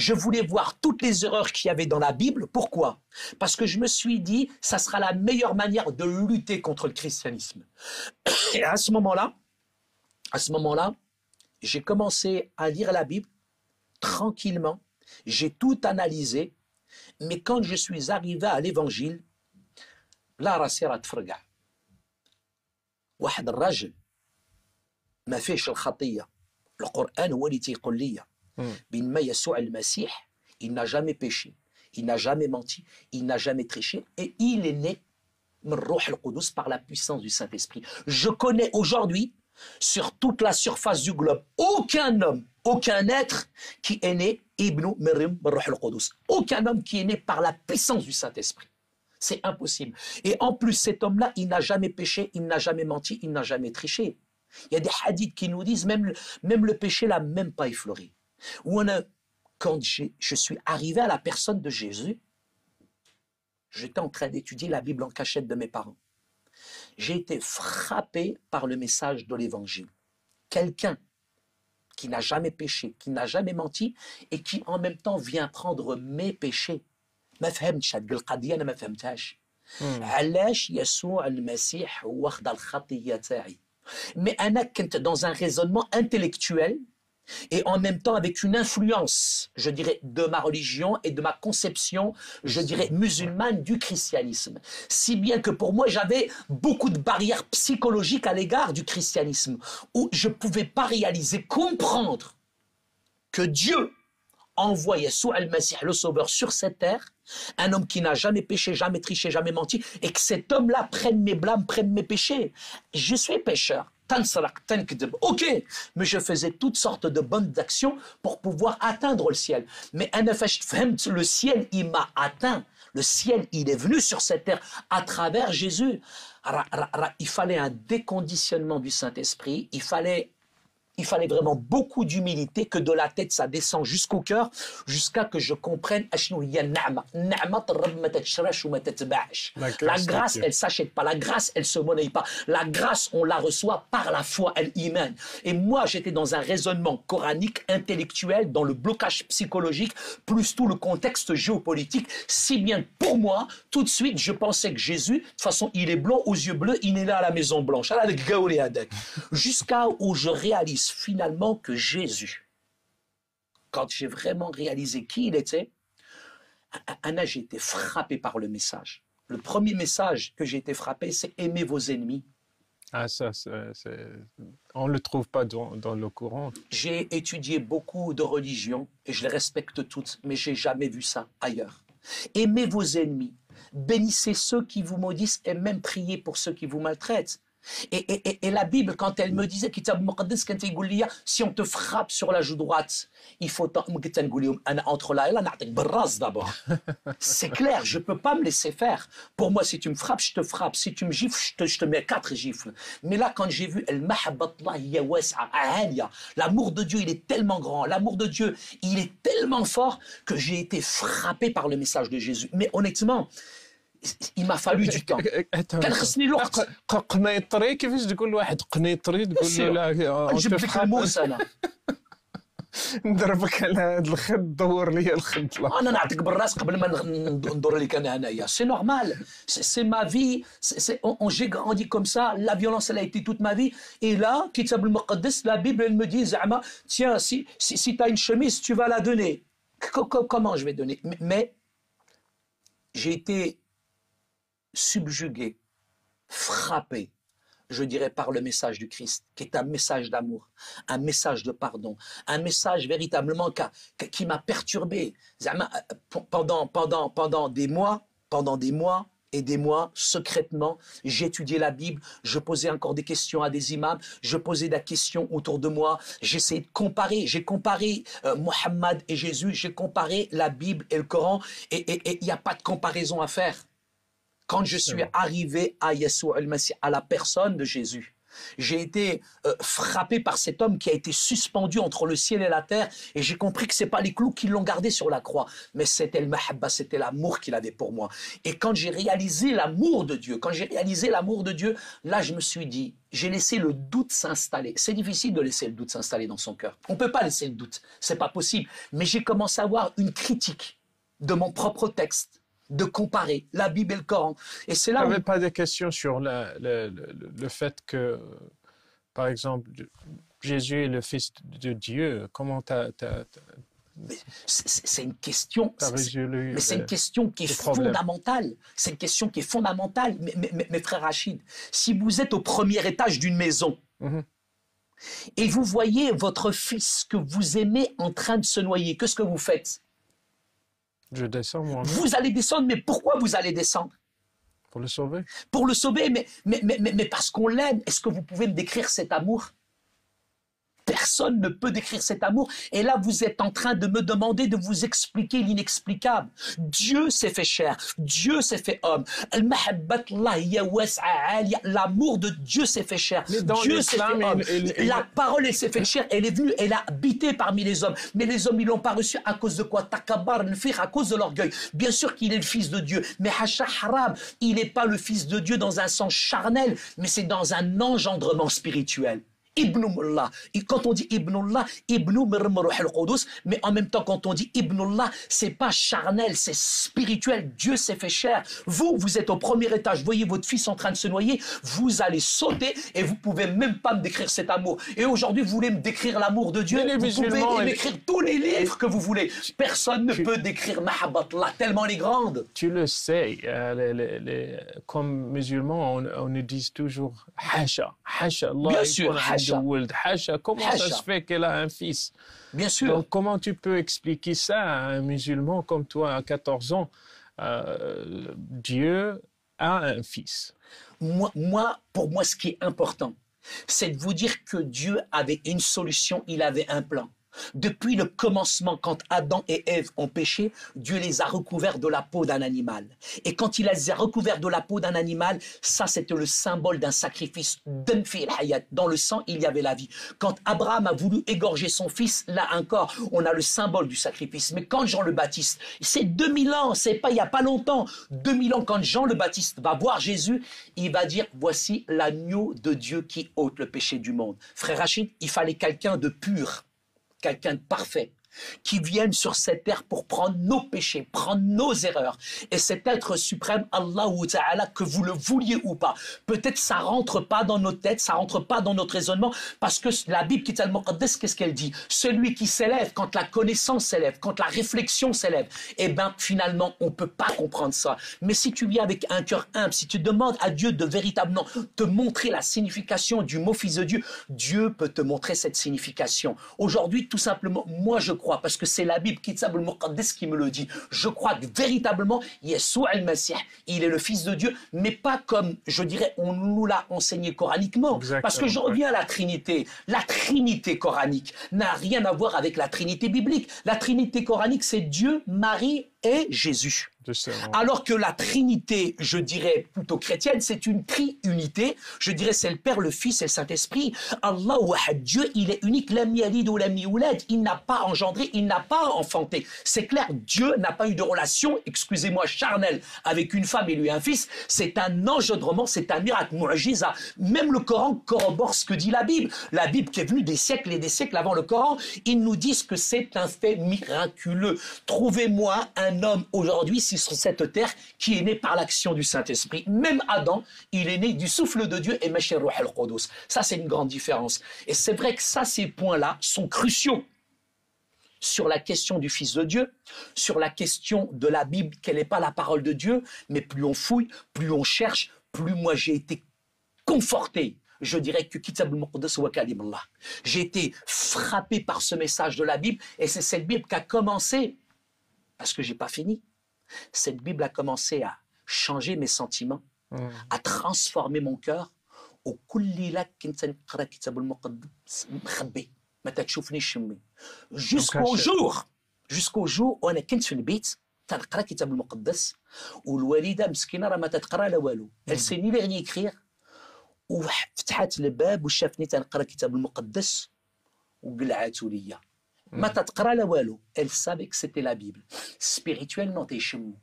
Je voulais voir toutes les erreurs qu'il y avait dans la Bible. Pourquoi? Parce que je me suis dit, ça sera la meilleure manière de lutter contre le christianisme. Et à ce moment-là, j'ai commencé à lire la Bible tranquillement. J'ai tout analysé. Mais quand je suis arrivé à l'évangile, là, راسي راه تفرقع. واحد الرجل ما فيش الخطية. القرآن هو اللي تيقول لي بينما يسوع المسيح il n'a jamais péché, il n'a jamais menti, il n'a jamais triché et il est né من الروح القدس par la puissance du Saint-Esprit. Je connais aujourd'hui sur toute la surface du globe aucun homme, aucun être qui est né ibnu من الروح القدس. Aucun homme qui est né par la puissance du Saint-Esprit. C'est impossible. Et en plus, cet homme-là, il n'a jamais péché, il n'a jamais menti, il n'a jamais triché. Il y a des hadiths qui nous disent même le péché l'a même pas effleuré. Quand je suis arrivé à la personne de Jésus, j'étais en train d'étudier la Bible en cachette de mes parents. J'ai été frappé par le message de l'Évangile. Quelqu'un qui n'a jamais péché, qui n'a jamais menti et qui en même temps vient prendre mes péchés. ما فهمتش هاد القضيه انا ما فهمتهاش علاش يسوع المسيح واخد الخطيه تاعي mais انا كنت dans un raisonnement intellectuel et en même temps avec une influence, je dirais, de ma religion et de ma conception, je dirais, musulmane du christianisme. Si bien que pour moi, j'avais beaucoup de barrières psychologiques à l'égard du christianisme, où je ne pouvais pas réaliser, comprendre que Dieu envoie Yeshua al-Masih, le Sauveur, sur cette terre, un homme qui n'a jamais péché, jamais triché, jamais menti, et que cet homme-là prenne mes blâmes, prenne mes péchés. Je suis pécheur. Ok, mais je faisais toutes sortes de bonnes actions pour pouvoir atteindre le ciel. Mais le ciel, il m'a atteint. Le ciel, il est venu sur cette terre à travers Jésus. Il fallait un déconditionnement du Saint-Esprit. Il fallait vraiment beaucoup d'humilité, que de la tête ça descend jusqu'au cœur, jusqu'à que je comprenne la grâce elle s'achète pas, la grâce elle se monnaie pas, la grâce on la reçoit par la foi, l'iman. Et moi j'étais dans un raisonnement coranique, intellectuel, dans le blocage psychologique, plus tout le contexte géopolitique, si bien pour moi, tout de suite je pensais que Jésus, de toute façon il est blanc aux yeux bleus, il est là à la Maison Blanche, jusqu'à où je réalise finalement que Jésus, quand j'ai vraiment réalisé qui il était, Anna, j'ai été frappé par le message. Le premier message que j'ai été frappé, c'est aimer vos ennemis. Ah, ça, on ne le trouve pas dans le Coran. J'ai étudié beaucoup de religions et je les respecte toutes, mais j'ai jamais vu ça ailleurs. Aimez vos ennemis, bénissez ceux qui vous maudissent et même priez pour ceux qui vous maltraitent. Et la Bible, quand elle me disait si on te frappe sur la joue droite, il faut entre là et là, d'abord. C'est clair, je ne peux pas me laisser faire. Pour moi, si tu me frappes, je te frappe. Si tu me gifles, je te mets 4 gifles. Mais là, quand j'ai vu l'amour de Dieu, il est tellement grand. L'amour de Dieu, il est tellement fort que j'ai été frappé par le message de Jésus. Mais honnêtement, il m'a fallu du temps. كان خصني الوقت. قنيطري كيفاش تقول لواحد قنيطري تقول له لا نجيب لك الموس انا. نضربك على هذا الخد دور لي الخد. انا نعطيك بالراس قبل ما ندور لك انا هنايا. C'est normal. C'est ma vie. J'ai grandi comme ça. La violence elle a été toute ma vie. Et là, كتاب المقدس, la Bible elle me dit زعما tiens si tu as une chemise, tu vas la donner. Comment je vais donner? Mais j'ai été subjugué, frappé, je dirais, par le message du Christ, qui est un message d'amour, un message de pardon, un message véritablement qui m'a perturbé. Pendant des mois et des mois, secrètement, j'étudiais la Bible, je posais encore des questions à des imams, je posais des questions autour de moi, j'essayais de comparer, j'ai comparé Mohammed et Jésus, j'ai comparé la Bible et le Coran, et il n'y a pas de comparaison à faire. Quand je suis arrivé à Yeshua al-Masih, à la personne de Jésus, j'ai été frappé par cet homme qui a été suspendu entre le ciel et la terre, et j'ai compris que ce n'est pas les clous qui l'ont gardé sur la croix, mais c'était le mahabba, c'était l'amour qu'il avait pour moi. Et quand j'ai réalisé l'amour de Dieu, là je me suis dit, j'ai laissé le doute s'installer. C'est difficile de laisser le doute s'installer dans son cœur. On ne peut pas laisser le doute, ce n'est pas possible. Mais j'ai commencé à avoir une critique de mon propre texte, de comparer la Bible et le Coran. Et c'est là où... Tu n'avais pas de questions sur le fait que, par exemple, Jésus est le Fils de Dieu. Comment c'est une question, mais c'est une question qui est fondamentale. C'est une question qui est fondamentale. Mais frère Rachid, si vous êtes au premier étage d'une maison, et vous voyez votre fils que vous aimez en train de se noyer, qu'est-ce que vous faites? Je descends moi-même. Vous allez descendre, mais pourquoi vous allez descendre? Pour le sauver. Pour le sauver, mais parce qu'on l'aime. Est-ce que vous pouvez me décrire cet amour? Personne ne peut décrire cet amour. Et là, vous êtes en train de me demander de vous expliquer l'inexplicable. Dieu s'est fait chair. Dieu s'est fait homme. L'amour de Dieu s'est fait chair. Dieu s'est fait homme. La parole, elle s'est fait chair. Elle est venue, elle a habité parmi les hommes. Mais les hommes, ils l'ont pas reçu à cause de quoi? Takabar, à cause de l'orgueil. Bien sûr qu'il est le fils de Dieu. Mais Hasha Haram, il n'est pas le fils de Dieu dans un sens charnel, mais c'est dans un engendrement spirituel. Ibnullah. Et quand on dit Ibnullah, Ibnu Mirmaruh al-Qudus, mais en même temps, quand on dit Ibnullah, c'est pas charnel, c'est spirituel. Dieu s'est fait chair. Vous êtes au premier étage, voyez votre fils en train de se noyer, vous allez sauter et vous pouvez même pas me décrire cet amour. Et aujourd'hui, vous voulez me décrire l'amour de Dieu, vous pouvez m'écrire tous les livres que vous voulez. Personne ne peut décrire Mahabbatullah, tellement elle est grande. Tu le sais, comme musulmans, on nous dit toujours Hasha, Hasha, Allah. Bien sûr, Comment ça se fait qu'elle a un fils? Bien sûr. Donc, comment tu peux expliquer ça à un musulman comme toi à 14 ans? Dieu a un fils. Pour moi, ce qui est important, c'est de vous dire que Dieu avait une solution, il avait un plan. Depuis le commencement, quand Adam et Ève ont péché, Dieu les a recouverts de la peau d'un animal. Et quand il les a recouverts de la peau d'un animal, ça c'était le symbole d'un sacrifice. Dans le sang, il y avait la vie. Quand Abraham a voulu égorger son fils, là encore, on a le symbole du sacrifice. Mais quand Jean le Baptiste, c'est 2000 ans, c'est pas il n'y a pas longtemps, 2000 ans, quand Jean le Baptiste va voir Jésus, il va dire, voici l'agneau de Dieu qui ôte le péché du monde. Frère Rachid, il fallait quelqu'un de pur, quelqu'un de parfait, qui vienne sur cette terre pour prendre nos péchés, prendre nos erreurs. Et cet être suprême, Allah ou Ta'ala, que vous le vouliez ou pas, peut-être ça rentre pas dans nos têtes, ça rentre pas dans notre raisonnement, parce que la Bible, Kitab al-Muqaddas, qu'est-ce qu'elle dit? Celui qui s'élève, quand la connaissance s'élève, quand la réflexion s'élève, eh bien, finalement, on peut pas comprendre ça. Mais si tu viens avec un cœur humble, si tu demandes à Dieu de véritablement te montrer la signification du mot fils de Dieu, Dieu peut te montrer cette signification. Aujourd'hui, tout simplement, moi, je crois crois, parce que c'est la Bible, Kitab al-Muqaddas, qui me le dit. Je crois que véritablement, Yeshua al-Masih, il est le Fils de Dieu, mais pas comme, je dirais, on nous l'a enseigné coraniquement. Exactement, Parce que je reviens à la Trinité. La Trinité coranique n'a rien à voir avec la Trinité biblique. La Trinité coranique, c'est Dieu, Marie et Jésus. Justement. Alors que la Trinité, je dirais plutôt chrétienne, c'est une triunité. Je dirais c'est le Père, le Fils et le Saint-Esprit. Allah wahad, Dieu, il est unique. Lam yalid ou lam yulad. Il n'a pas engendré, il n'a pas enfanté. C'est clair, Dieu n'a pas eu de relation, excusez-moi, charnelle avec une femme et lui un fils. C'est un engendrement, c'est un miracle, mu'jiza. Même le Coran corrobore ce que dit la Bible. La Bible qui est venue des siècles et des siècles avant le Coran, ils nous disent que c'est un fait miraculeux. Trouvez-moi un homme aujourd'hui, sur cette terre, qui est né par l'action du Saint-Esprit. Même Adam, il est né du souffle de Dieu et Meshir Ruh al-Qudus. Ça, c'est une grande différence. Et c'est vrai que ça, ces points-là sont cruciaux sur la question du Fils de Dieu, sur la question de la Bible, qu'elle n'est pas la parole de Dieu, mais plus on fouille, plus on cherche, plus moi j'ai été conforté. Je dirais que Kitab al-Muqaddas wa Kalim Allah. J'ai été frappé par ce message de la Bible, et c'est cette Bible qui a commencé, parce que j'ai pas fini, cette Bible a commencé à changer mes sentiments, à transformer mon cœur. Jusqu'au jour où أنا كنت في البيت تنقرا كتاب المقدس والوالده مسكينه راه ما تتقرا لا والو. Elle sait ni lire ni écrire وفتحت الباب وشافني تنقرا كتاب المقدس وقلعاتو ليا. ما تتقرا لا والو. Elle savait que c'était la Bible. Spirituellement تيشمو.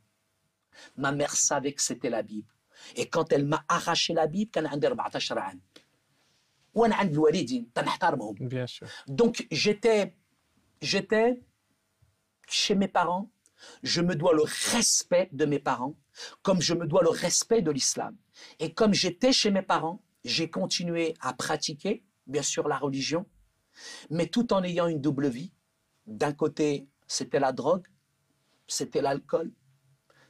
Ma mère savait que c'était la Bible. Et quand elle m'a arraché la Bible كان عندي 14 عام. وانا عند الوالدين تنحترمهم. Bien sûr. Donc j'étais chez mes parents, je me dois le respect de mes parents, comme je me dois le respect de l'islam. Et comme j'étais chez mes parents, j'ai continué à pratiquer, bien sûr, la religion, mais tout en ayant une double vie. D'un côté, c'était la drogue, c'était l'alcool,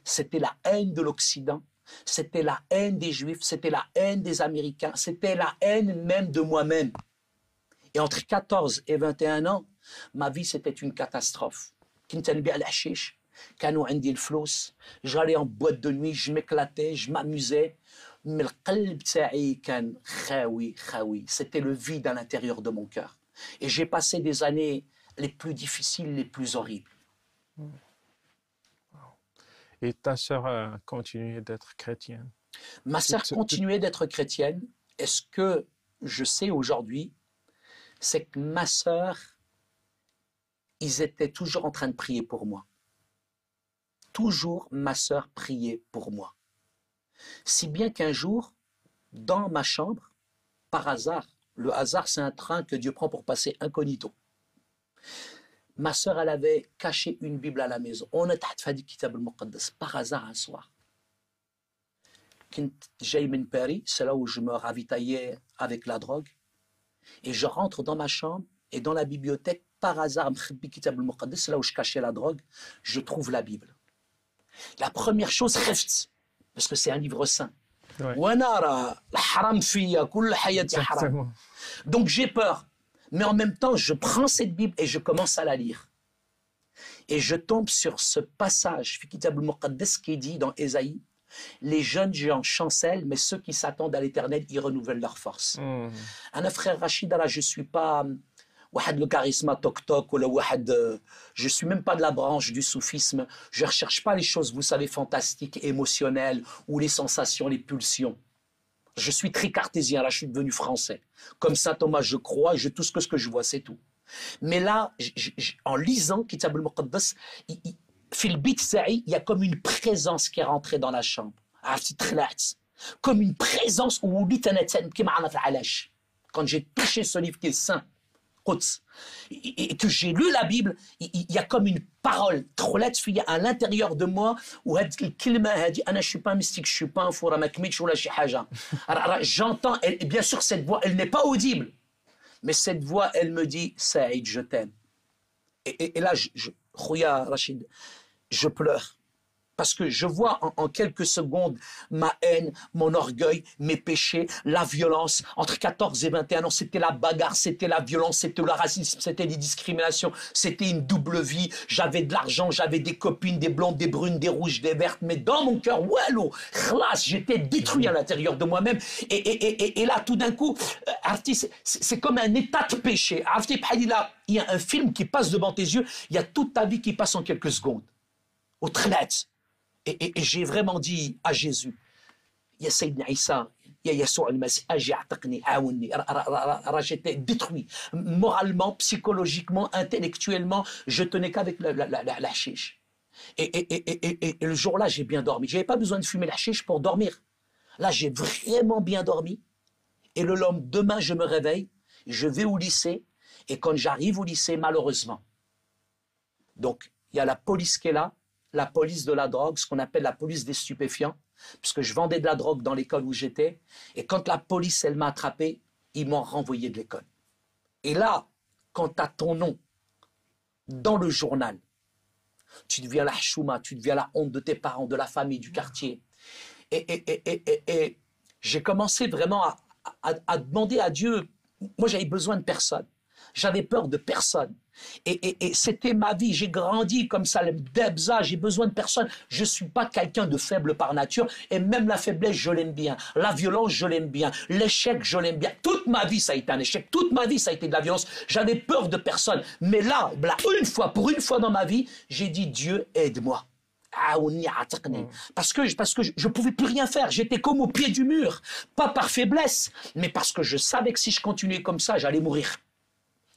c'était la haine de l'Occident, c'était la haine des Juifs, c'était la haine des Américains, c'était la haine même de moi-même. Et entre 14 et 21 ans, ma vie, c'était une catastrophe. كنت نبيع الحشيش كانوا عندي الفلوس j'allais en boîte de nuit je m'éclatais je m'amusais mais القلب تاعي كان خاوي c'était le vide à l'intérieur de mon cœur et j'ai passé des années les plus difficiles les plus horribles. Et ta sœur a continué d'être chrétienne? Ma sœur continuait d'être chrétienne. Et ce que je sais aujourd'hui, c'est que ma sœur, ils étaient toujours en train de prier pour moi. Toujours ma sœur priait pour moi. Si bien qu'un jour, dans ma chambre, par hasard, le hasard c'est un train que Dieu prend pour passer incognito. Ma sœur, elle avait caché une Bible à la maison. On a fait Kitab al-Muqaddas par hasard un soir. J'ai min Paris, c'est là où je me ravitaillais avec la drogue. Et je rentre dans ma chambre et dans la bibliothèque, par hasard, c'est là où je cachais la drogue, je trouve la Bible. La première chose, parce que c'est un livre saint. Exactement. Donc j'ai peur. Mais en même temps, je prends cette Bible et je commence à la lire. Et je tombe sur ce passage, Kitab al-Muqaddas, qui dit dans Ésaïe, les jeunes gens chancellent, mais ceux qui s'attendent à l'éternel, ils renouvellent leur force. Un frère Rachid, là, je ne suis pas le charisme toc-toc, je ne suis même pas de la branche du soufisme. Je ne recherche pas les choses, vous savez, fantastiques, émotionnelles, ou les sensations, les pulsions. Je suis très cartésien, là, je suis devenu français. Comme saint Thomas, je crois, et tout ce que je vois, c'est tout. Mais là, en lisant Kitab al-Muqaddas, il y a comme une présence qui est rentrée dans la chambre. Comme une présence où quand j'ai touché ce livre qui est saint, et que j'ai lu la Bible, il y a comme une parole à l'intérieur de moi où je ne suis pas un mystique, je ne suis pas un four, j'entends, et bien sûr cette voix, elle n'est pas audible, mais cette voix, elle me dit Saïd, je t'aime. Et là, Khouya Rachid, je pleure. Parce que je vois en quelques secondes ma haine, mon orgueil, mes péchés, la violence. Entre 14 et 21 ans, c'était la bagarre, c'était la violence, c'était le racisme, c'était les discriminations, c'était une double vie. J'avais de l'argent, j'avais des copines, des blondes, des brunes, des rouges, des vertes. Mais dans mon cœur, wallo, khlas, j'étais détruit à l'intérieur de moi-même. Et là, tout d'un coup, c'est comme un état de péché. Il y a un film qui passe devant tes yeux, il y a toute ta vie qui passe en quelques secondes. Au trinette. Et j'ai vraiment dit à Jésus, Ya Sayyidina Isa, Ya Yassoua al-Masih, Aji a'taqni, aouni. J'étais détruit. Moralement, psychologiquement, intellectuellement, je tenais qu'avec la chiche. Et le jour-là, j'ai bien dormi. Je n'avais pas besoin de fumer la chiche pour dormir. Là, j'ai vraiment bien dormi. Et le lendemain, je me réveille, je vais au lycée. Et quand j'arrive au lycée, malheureusement, donc, il y a la police qui est là, la police de la drogue, ce qu'on appelle la police des stupéfiants, puisque je vendais de la drogue dans l'école où j'étais. Et quand la police, elle m'a attrapé, ils m'ont renvoyé de l'école. Et là, quand tu as ton nom dans le journal, tu deviens la chouma, tu deviens la honte de tes parents, de la famille, du quartier. Et j'ai commencé vraiment à demander à Dieu. Moi, j'avais besoin de personne. J'avais peur de personne. Et c'était ma vie. J'ai grandi comme ça, Debza, j'ai besoin de personne. Je ne suis pas quelqu'un de faible par nature. Et même la faiblesse, je l'aime bien. La violence, je l'aime bien. L'échec, je l'aime bien. Toute ma vie, ça a été un échec. Toute ma vie, ça a été de la violence. J'avais peur de personne. Mais là, pour une fois dans ma vie, j'ai dit, Dieu, aide-moi. Parce que je ne pouvais plus rien faire. J'étais comme au pied du mur. Pas par faiblesse, mais parce que je savais que si je continuais comme ça, j'allais mourir.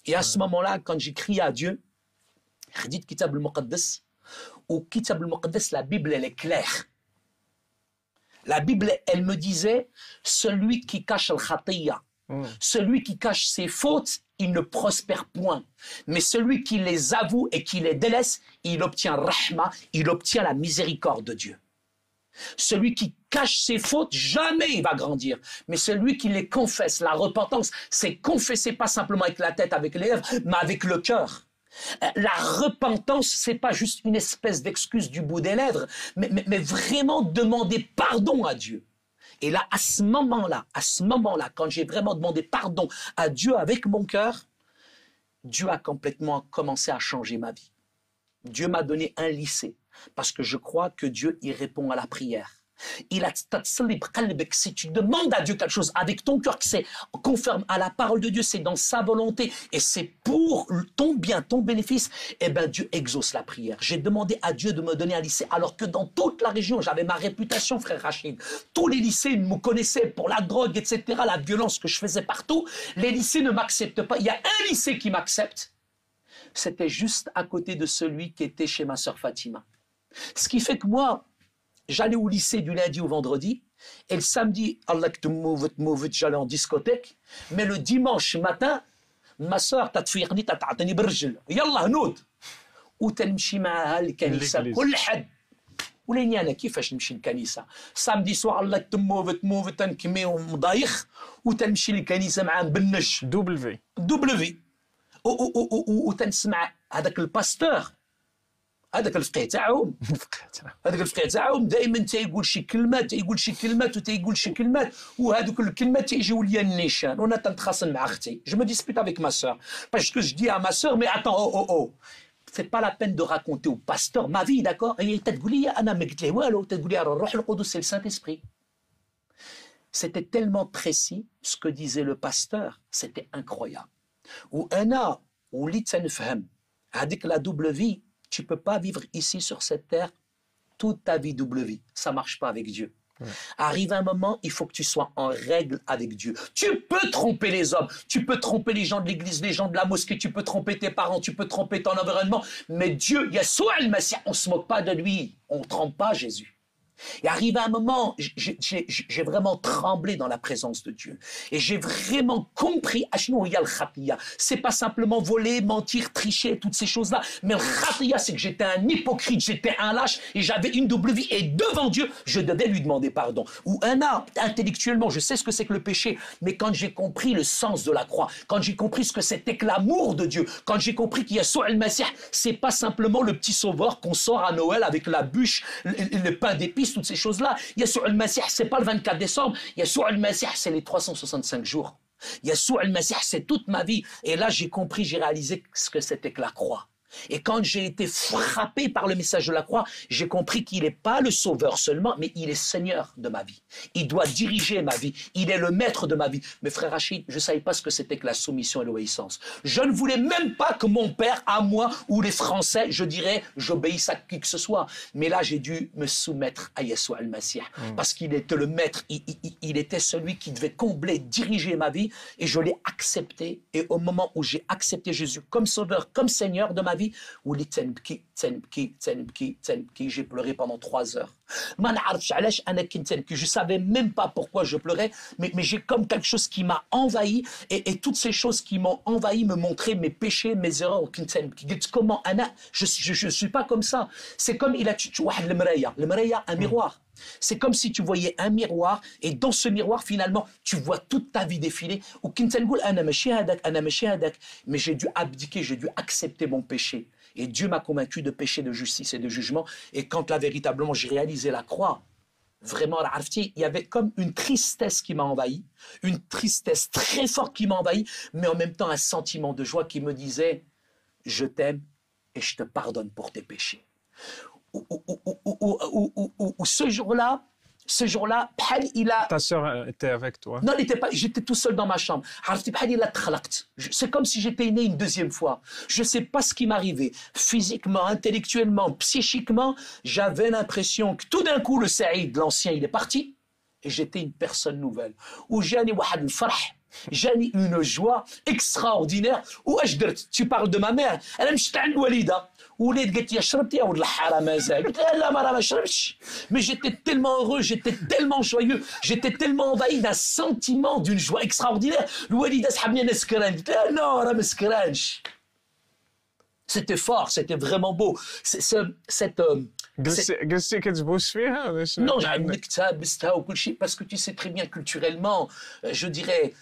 Et à ce moment-là, quand j'ai crié à Dieu, Khadid Kitab al-Muqaddas, ou Kitab al-Muqaddas, la Bible, elle est claire. La Bible, elle me disait, celui qui cache al-Khatiyya, celui qui cache ses fautes, il ne prospère point. Mais celui qui les avoue et qui les délaisse, il obtient rahma, il obtient la miséricorde de Dieu. Celui qui cache ses fautes, jamais il va grandir. Mais celui qui les confesse, la repentance, c'est confesser pas simplement avec la tête, avec les lèvres, mais avec le cœur. La repentance, c'est pas juste une espèce d'excuse du bout des lèvres, mais vraiment demander pardon à Dieu. Et là, à ce moment-là, quand j'ai vraiment demandé pardon à Dieu avec mon cœur, Dieu a complètement commencé à changer ma vie. Dieu m'a donné un lycée. Parce que je crois que Dieu y répond à la prière. Si tu demandes à Dieu quelque chose avec ton cœur, que c'est conforme à la parole de Dieu, c'est dans sa volonté et c'est pour ton bien, ton bénéfice, eh bien Dieu exauce la prière. J'ai demandé à Dieu de me donner un lycée alors que dans toute la région, j'avais ma réputation, frère Rachid. Tous les lycées me connaissaient pour la drogue, etc., la violence que je faisais partout. Les lycées ne m'acceptent pas. Il y a un lycée qui m'accepte. C'était juste à côté de celui qui était chez ma sœur Fatima. Ce qui fait que moi, j'allais au lycée du lundi au vendredi, et le samedi, Allah que j'allais en discothèque, mais le dimanche matin, ma sœur, تتفيقني تتعطيني بالرجل يلا هنود وتنمشي معها الكنيسة كل حد ولاني انا كيفاش نمشي للكنيسة samedi soir الله تموفت تنكمي ومضايخ وتنمشي للكنيسة مع مبنج دبلفي وتنسمع هذاك الباستور هذاك الفقيه تاعهم دائما تيقول شي كلمات وهذوك الكلمات تيجيو ليا النيشان وانا تنتخاصم مع اختي je me dispute avec ma sœur parce que je dis à ma sœur mais attends c'est pas la peine de raconter au pasteur ma vie d'accord هي تقول لي انا ما قلت له والو تقول لي الروح القدس c'est le Saint-Esprit. C'était tellement précis ce que disait le pasteur, c'était incroyable. وانا وليت تنفهم هذيك la double vie. Tu ne peux pas vivre ici sur cette terre toute ta vie double vie. Ça ne marche pas avec Dieu. Ouais. Arrive un moment, il faut que tu sois en règle avec Dieu. Tu peux tromper les hommes, tu peux tromper les gens de l'église, les gens de la mosquée, tu peux tromper tes parents, tu peux tromper ton environnement. Mais Dieu, Yassoua al-Masih, on ne se moque pas de lui. On ne trompe pas Jésus. Et arrivé un moment, j'ai vraiment tremblé dans la présence de Dieu. Et j'ai vraiment compris, c'est pas simplement voler, mentir, tricher, toutes ces choses-là. Mais le khatiya, c'est que j'étais un hypocrite, j'étais un lâche et j'avais une double vie. Et devant Dieu, je devais lui demander pardon. Ou intellectuellement, je sais ce que c'est que le péché. Mais quand j'ai compris le sens de la croix, quand j'ai compris ce que c'était que l'amour de Dieu, quand j'ai compris qu'il y a Yeshua al-Masih, c'est pas simplement le petit sauveur qu'on sort à Noël avec la bûche, le pain d'épices, toutes ces choses-là. Yeshua al-Masih, c'est pas le 24 décembre. Yeshua al-Masih, c'est les 365 jours. Yeshua al-Masih, c'est toute ma vie. Et là, j'ai compris, j'ai réalisé ce que c'était que la croix. Et quand j'ai été frappé par le message de la croix, j'ai compris qu'il n'est pas le sauveur seulement, mais il est Seigneur de ma vie. Il doit diriger ma vie. Il est le maître de ma vie. Mais frère Rachid, je ne savais pas ce que c'était que la soumission et l'obéissance. Je ne voulais même pas que mon père, à moi, ou les Français, je dirais, j'obéisse à qui que ce soit. Mais là, j'ai dû me soumettre à Yeshua al-Masih. Parce qu'il était le maître. Il était celui qui devait combler, diriger ma vie. Et je l'ai accepté. Et au moment où j'ai accepté Jésus comme sauveur, comme Seigneur de ma vie, j'ai pleuré pendant 3 heures. Je savais même pas pourquoi je pleurais, mais j'ai comme quelque chose qui m'a envahi, et toutes ces choses qui m'ont envahi me montraient mes péchés, mes erreurs. Comment je suis pas comme ça. C'est comme il a un miroir. C'est comme si tu voyais un miroir, et dans ce miroir, finalement, tu vois toute ta vie défiler. Mais j'ai dû abdiquer, j'ai dû accepter mon péché. Et Dieu m'a convaincu de péché, de justice et de jugement. Et quand là, véritablement, j'ai réalisé la croix, vraiment, il y avait comme une tristesse qui m'a envahi, une tristesse très forte qui m'a envahi, mais en même temps un sentiment de joie qui me disait « Je t'aime et je te pardonne pour tes péchés ». Ce jour-là, il a... Ta sœur était avec toi? Non, elle n'était pas. J'étais tout seul dans ma chambre. C'est comme si j'étais né une deuxième fois. Je ne sais pas ce qui m'arrivait. Physiquement, intellectuellement, psychiquement, j'avais l'impression que tout d'un coup, le Saïd, l'ancien, il est parti. Et j'étais une personne nouvelle. Où j'ai j'ai une joie extraordinaire. Tu parles de ma mère. Elle me Walida. Mais j'étais tellement heureux, j'étais tellement joyeux, j'étais tellement envahi d'un sentiment, d'une joie extraordinaire. C'était fort, c'était vraiment beau. قلتي كتبوس فيها ولا شنو؟ Non, parce que tu sais très bien culturellement, je dirais,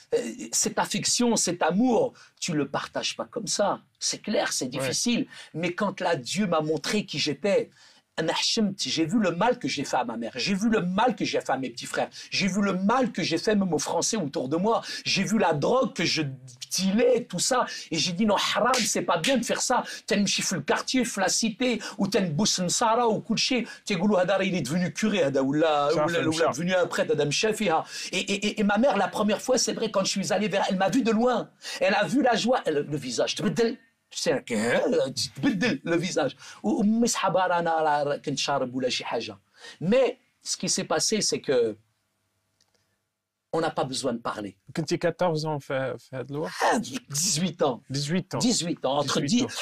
cette affection, cet amour, tu le partages pas comme ça. C'est clair, c'est difficile. Ouais. Mais quand là, Dieu m'a montré qui j'étais, j'ai vu le mal que j'ai fait à ma mère, j'ai vu le mal que j'ai fait à mes petits frères, j'ai vu le mal que j'ai fait même aux Français autour de moi, j'ai vu la drogue que je dealais, tout ça, et j'ai dit non, haram, c'est pas bien de faire ça. T'as une chiffre le quartier, la cité, ou t'as une bousse Nsara, ou Kulché, Tegoulou Hadar, il est devenu curé, ou devenu un prêtre, Adam Shafiha. Et ma mère, la première fois, c'est vrai, quand je suis allé vers elle, m'a vu de loin, elle a vu la joie, le visage, c'est le visage. Mais ce qui s'est passé, c'est que on n'a pas besoin de parler. كنتي 14 ans في هذا الوقت؟ 18 ans. 18 ans. 18 ans.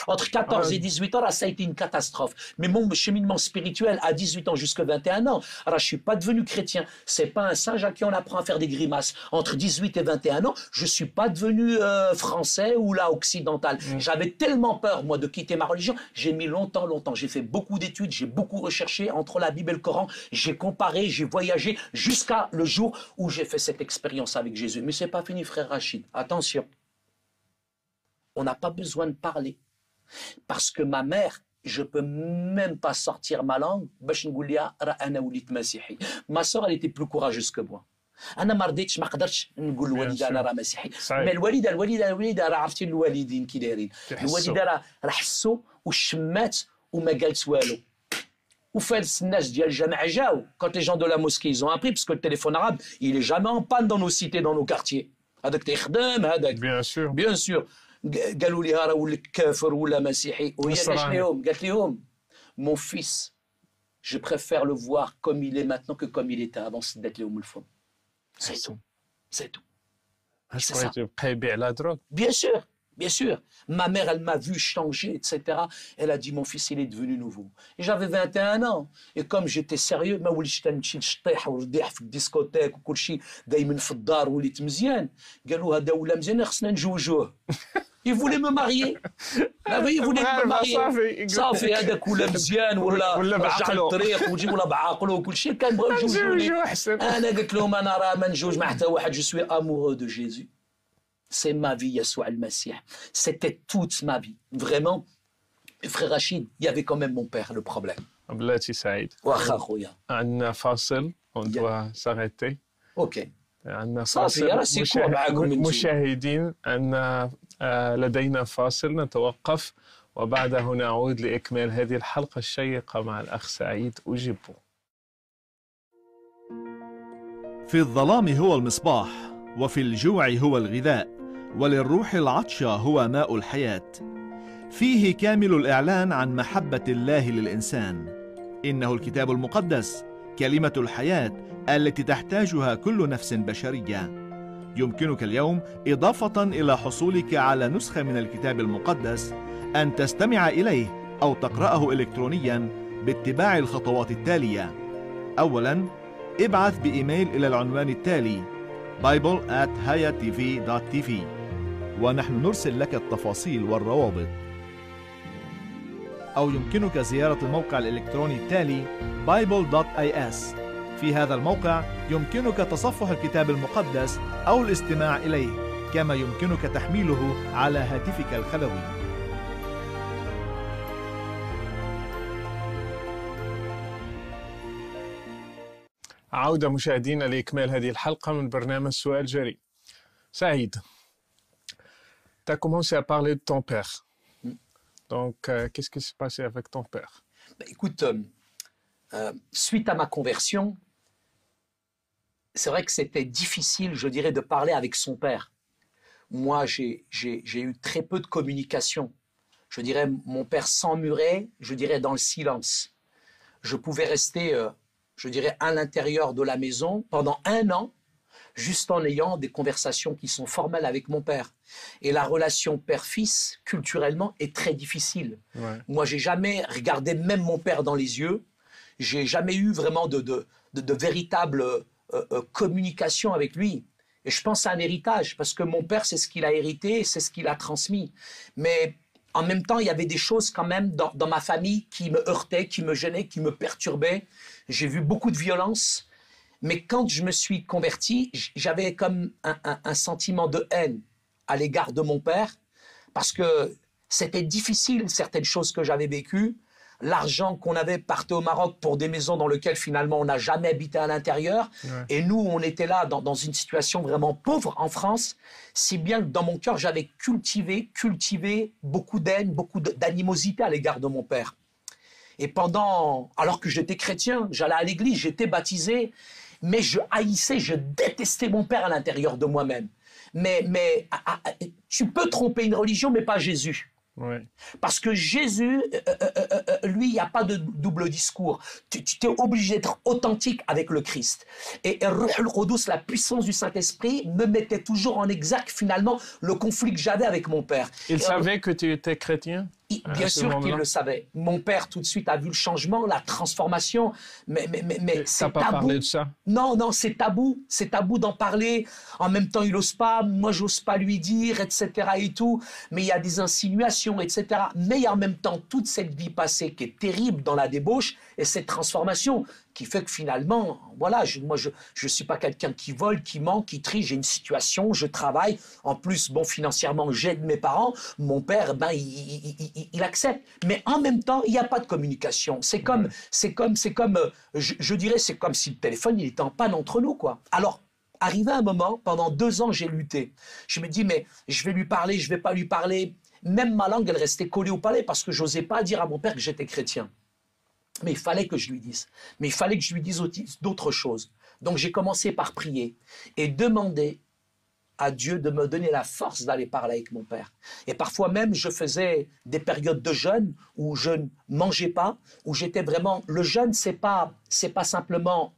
Entre 14 et 18 ans, là, ça a été une catastrophe. Mais mon cheminement spirituel, à 18 ans jusqu'à 21 ans, alors je ne suis pas devenu chrétien. Ce n'est pas un singe à qui on apprend à faire des grimaces. Entre 18 et 21 ans, je ne suis pas devenu français ou là, occidental. J'avais tellement peur, moi, de quitter ma religion. J'ai mis longtemps. J'ai fait beaucoup d'études, j'ai beaucoup recherché entre la Bible et le Coran. J'ai comparé, j'ai voyagé jusqu'à le jour où j'ai fait cette expérience avec Jésus. Mais ce n'est pas fini, frère Rachid. Attention. On n'a pas besoin de parler. Parce que ma mère, je ne peux même pas sortir ma langue. Ma soeur, elle était plus courageuse que moi. أنا ما رضيتش ما قدرتش نقول للوالدة أنا راه مسيحي. مي الوالدة راه عرفتي الوالدين كي دايرين. الوالدة راه حسوا وشمات وما قالت والو. وفاس الناس ديال الجامع جاو quand les gens de la mosquée ils ont appris parce que le téléphone arabe il est jamais en panne dans nos cités dans nos quartiers. هذاك تيخدم هذاك. Bien sûr. قالوا لي راه ولك كافر ولا مسيحي وهي قالت لهم mon fils je préfère le voir comme il est maintenant que comme il était avant d'être لهم الفم. C'est tout. C'est tout. C'est ça. Bien sûr. Bien sûr, ma mère, elle m'a vu changer, etc. Elle a dit, mon fils, il est devenu nouveau. Et j'avais 21 ans. Et comme j'étais sérieux, ما وليتش تنمشي نشطيح ونضيح في الديسكوتيك وكل شيء دايما في الدار وليت مزيان. قالوا هذا ولا مزيان خصنا نجوجوه. Il voulait me marier. Ah oui, il voulait me marier. صافي هذاك ولا مزيان ولا رجع الطريق وجي ولا بعقله وكل شيء كان بغاو يجوجوني. انا قلت لهم انا راه ما نجوج مع حتى واحد. Je suis amoureux de Jésus. C'est ma vie, Yeshua al-Masih. C'était toute ma vie. Vraiment, frère Rachid, il y avait quand même mon père, le problème. بلاتي سعيد عندنا فاصل on doit s'arrêter. اوكي عندنا فاصل مشاهدين أن لدينا فاصل نتوقف وبعده نعود لإكمال هذه الحلقة الشيقة مع الأخ سعيد أوجيبو. في الظلام هو المصباح، وفي الجوع هو الغذاء، وللروح العطش هو ماء الحياة. فيه كامل الإعلان عن محبة الله للإنسان. إنه الكتاب المقدس، كلمة الحياة التي تحتاجها كل نفس بشرية. يمكنك اليوم إضافة إلى حصولك على نسخة من الكتاب المقدس أن تستمع إليه أو تقرأه إلكترونيا باتباع الخطوات التالية. أولا، ابعث بإيميل إلى العنوان التالي bible@hayatv.tv ونحن نرسل لك التفاصيل والروابط. أو يمكنك زيارة الموقع الإلكتروني التالي bible.is. في هذا الموقع يمكنك تصفح الكتاب المقدس أو الاستماع إليه، كما يمكنك تحميله على هاتفك الخلوي. عودة مشاهدينا لإكمال هذه الحلقة من برنامج سؤال جريء. Saïd, tu as commencé à parler de ton père. Donc, qu'est-ce qui s'est passé avec ton père? Écoute, suite à ma conversion, c'est vrai que c'était difficile, je dirais, de parler avec son père. Moi, j'ai eu très peu de communication. Je dirais, mon père s'emmurait, je dirais, dans le silence. Je pouvais rester, je dirais, à l'intérieur de la maison pendant 1 an, juste en ayant des conversations qui sont formelles avec mon père. Et la relation père-fils, culturellement, est très difficile. Ouais. Moi, j'ai jamais regardé même mon père dans les yeux. J'ai jamais eu vraiment de véritable communication avec lui. Et je pense à un héritage, parce que mon père, c'est ce qu'il a hérité, c'est ce qu'il a transmis. Mais en même temps, il y avait des choses quand même dans ma famille qui me heurtaient, qui me gênaient, qui me perturbaient. J'ai vu beaucoup de violence. Mais quand je me suis converti, j'avais comme un sentiment de haine à l'égard de mon père, parce que c'était difficile, certaines choses que j'avais vécues. L'argent qu'on avait partait au Maroc pour des maisons dans lesquelles finalement on n'a jamais habité à l'intérieur. Ouais. Et nous, on était là dans une situation vraiment pauvre en France, si bien que dans mon cœur, j'avais cultivé beaucoup d'haine, beaucoup d'animosité à l'égard de mon père. Et alors que j'étais chrétien, j'allais à l'église, j'étais baptisé, mais je haïssais, je détestais mon père à l'intérieur de moi-même. Mais tu peux tromper une religion, mais pas Jésus. Ouais. Parce que Jésus, lui, il n'y a pas de double discours. Tu es obligé d'être authentique avec le Christ. Et Ruh al-Qudus, la puissance du Saint-Esprit, me mettait toujours en exergue finalement le conflit que j'avais avec mon père. Il savait que tu étais chrétien? Bien sûr qu'il le savait. Mon père, tout de suite, a vu le changement, la transformation. Mais c'est tabou. T'as pas parlé de ça? Non, c'est tabou. C'est tabou d'en parler. En même temps, il n'ose pas. Moi, j'ose pas lui dire, etc. et tout. Mais il y a des insinuations, etc. Mais en même temps, toute cette vie passée qui est terrible dans la débauche et cette transformation qui fait que finalement, voilà, moi, je suis pas quelqu'un qui vole, qui ment, qui triche. J'ai une situation, je travaille. En plus, bon, financièrement, j'aide mes parents. Mon père, il accepte. Mais en même temps, il n'y a pas de communication. C'est comme, je dirais, c'est comme si le téléphone, il était en panne entre nous, quoi. Alors, arrivé un moment, pendant 2 ans, j'ai lutté. Je me dis, mais je vais lui parler, je vais pas lui parler. Même ma langue, elle restait collée au palais parce que j'osais pas dire à mon père que j'étais chrétien. Mais il fallait que je lui dise. Mais il fallait que je lui dise d'autres choses. Donc j'ai commencé par prier et demander à Dieu de me donner la force d'aller parler avec mon père. Et parfois même, je faisais des périodes de jeûne où je ne mangeais pas, où j'étais vraiment... Le jeûne, c'est pas simplement,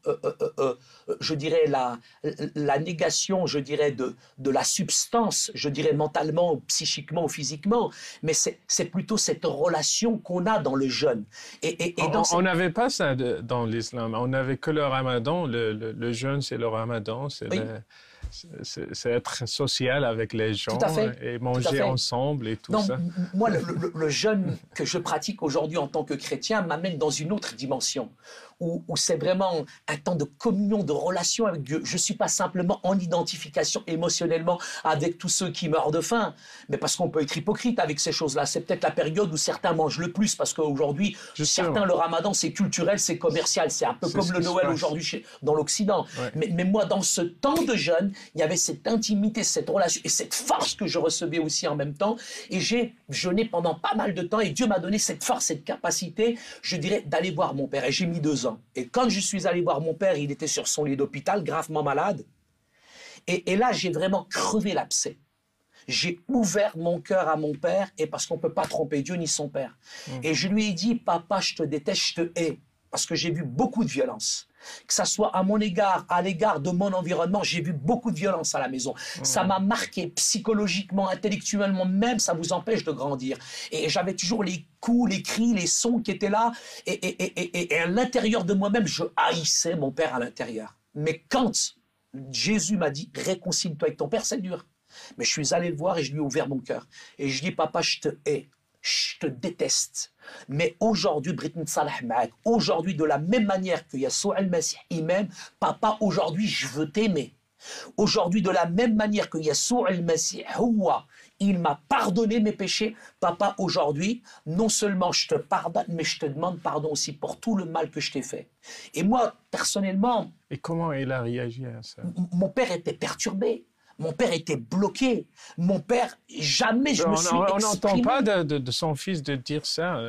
je dirais, la négation, je dirais, de la substance, je dirais, mentalement, ou psychiquement ou physiquement, mais c'est plutôt cette relation qu'on a dans le jeûne. On n'avait pas ça dans l'islam. On n'avait que le ramadan. Le jeûne, c'est le ramadan. C'est être social avec les gens et manger ensemble et tout ça. Moi, le jeûne que je pratique aujourd'hui en tant que chrétien m'amène dans une autre dimension où c'est vraiment un temps de communion, de relation avec Dieu. Je ne suis pas simplement en identification émotionnellement avec tous ceux qui meurent de faim, mais parce qu'on peut être hypocrite avec ces choses-là. C'est peut-être la période où certains mangent le plus, parce qu'aujourd'hui, certains, le ramadan, c'est culturel, c'est commercial, c'est un peu comme le Noël aujourd'hui dans l'Occident. Ouais. Mais moi, dans ce temps de jeûne, il y avait cette intimité, cette relation et cette force que je recevais aussi en même temps. Et j'ai jeûné pendant pas mal de temps et Dieu m'a donné cette force, cette capacité, je dirais, d'aller voir mon père. Et j'ai mis 2 ans. Et quand je suis allé voir mon père, il était sur son lit d'hôpital, gravement malade. Et là, j'ai vraiment crevé l'abcès. J'ai ouvert mon cœur à mon père, et parce qu'on ne peut pas tromper Dieu ni son père. Et je lui ai dit, papa, je te déteste, je te hais. Parce que j'ai vu beaucoup de violence. Que ça soit à mon égard, à l'égard de mon environnement, j'ai vu beaucoup de violence à la maison. Ça m'a marqué psychologiquement, intellectuellement même, ça vous empêche de grandir. Et j'avais toujours les coups, les cris, les sons qui étaient là. Et à l'intérieur de moi-même, je haïssais mon père à l'intérieur. Mais quand Jésus m'a dit, réconcilie-toi avec ton père, c'est dur. Mais je suis allé le voir et je lui ai ouvert mon cœur. Et je dis, papa, je te hais. Je te déteste. Mais aujourd'hui, aujourd'hui, de la même manière que Yeshua al-Masih m'aime, papa, aujourd'hui, je veux t'aimer. Aujourd'hui, de la même manière que Yeshua al-Masih, il m'a pardonné mes péchés. Papa, aujourd'hui, non seulement je te pardonne, mais je te demande pardon aussi pour tout le mal que je t'ai fait. Et moi, personnellement... Et comment il a réagi à ça? Mon père était perturbé. Mon père était bloqué. Mon père, jamais je me suis exprimé. On n'entend pas de son fils de dire ça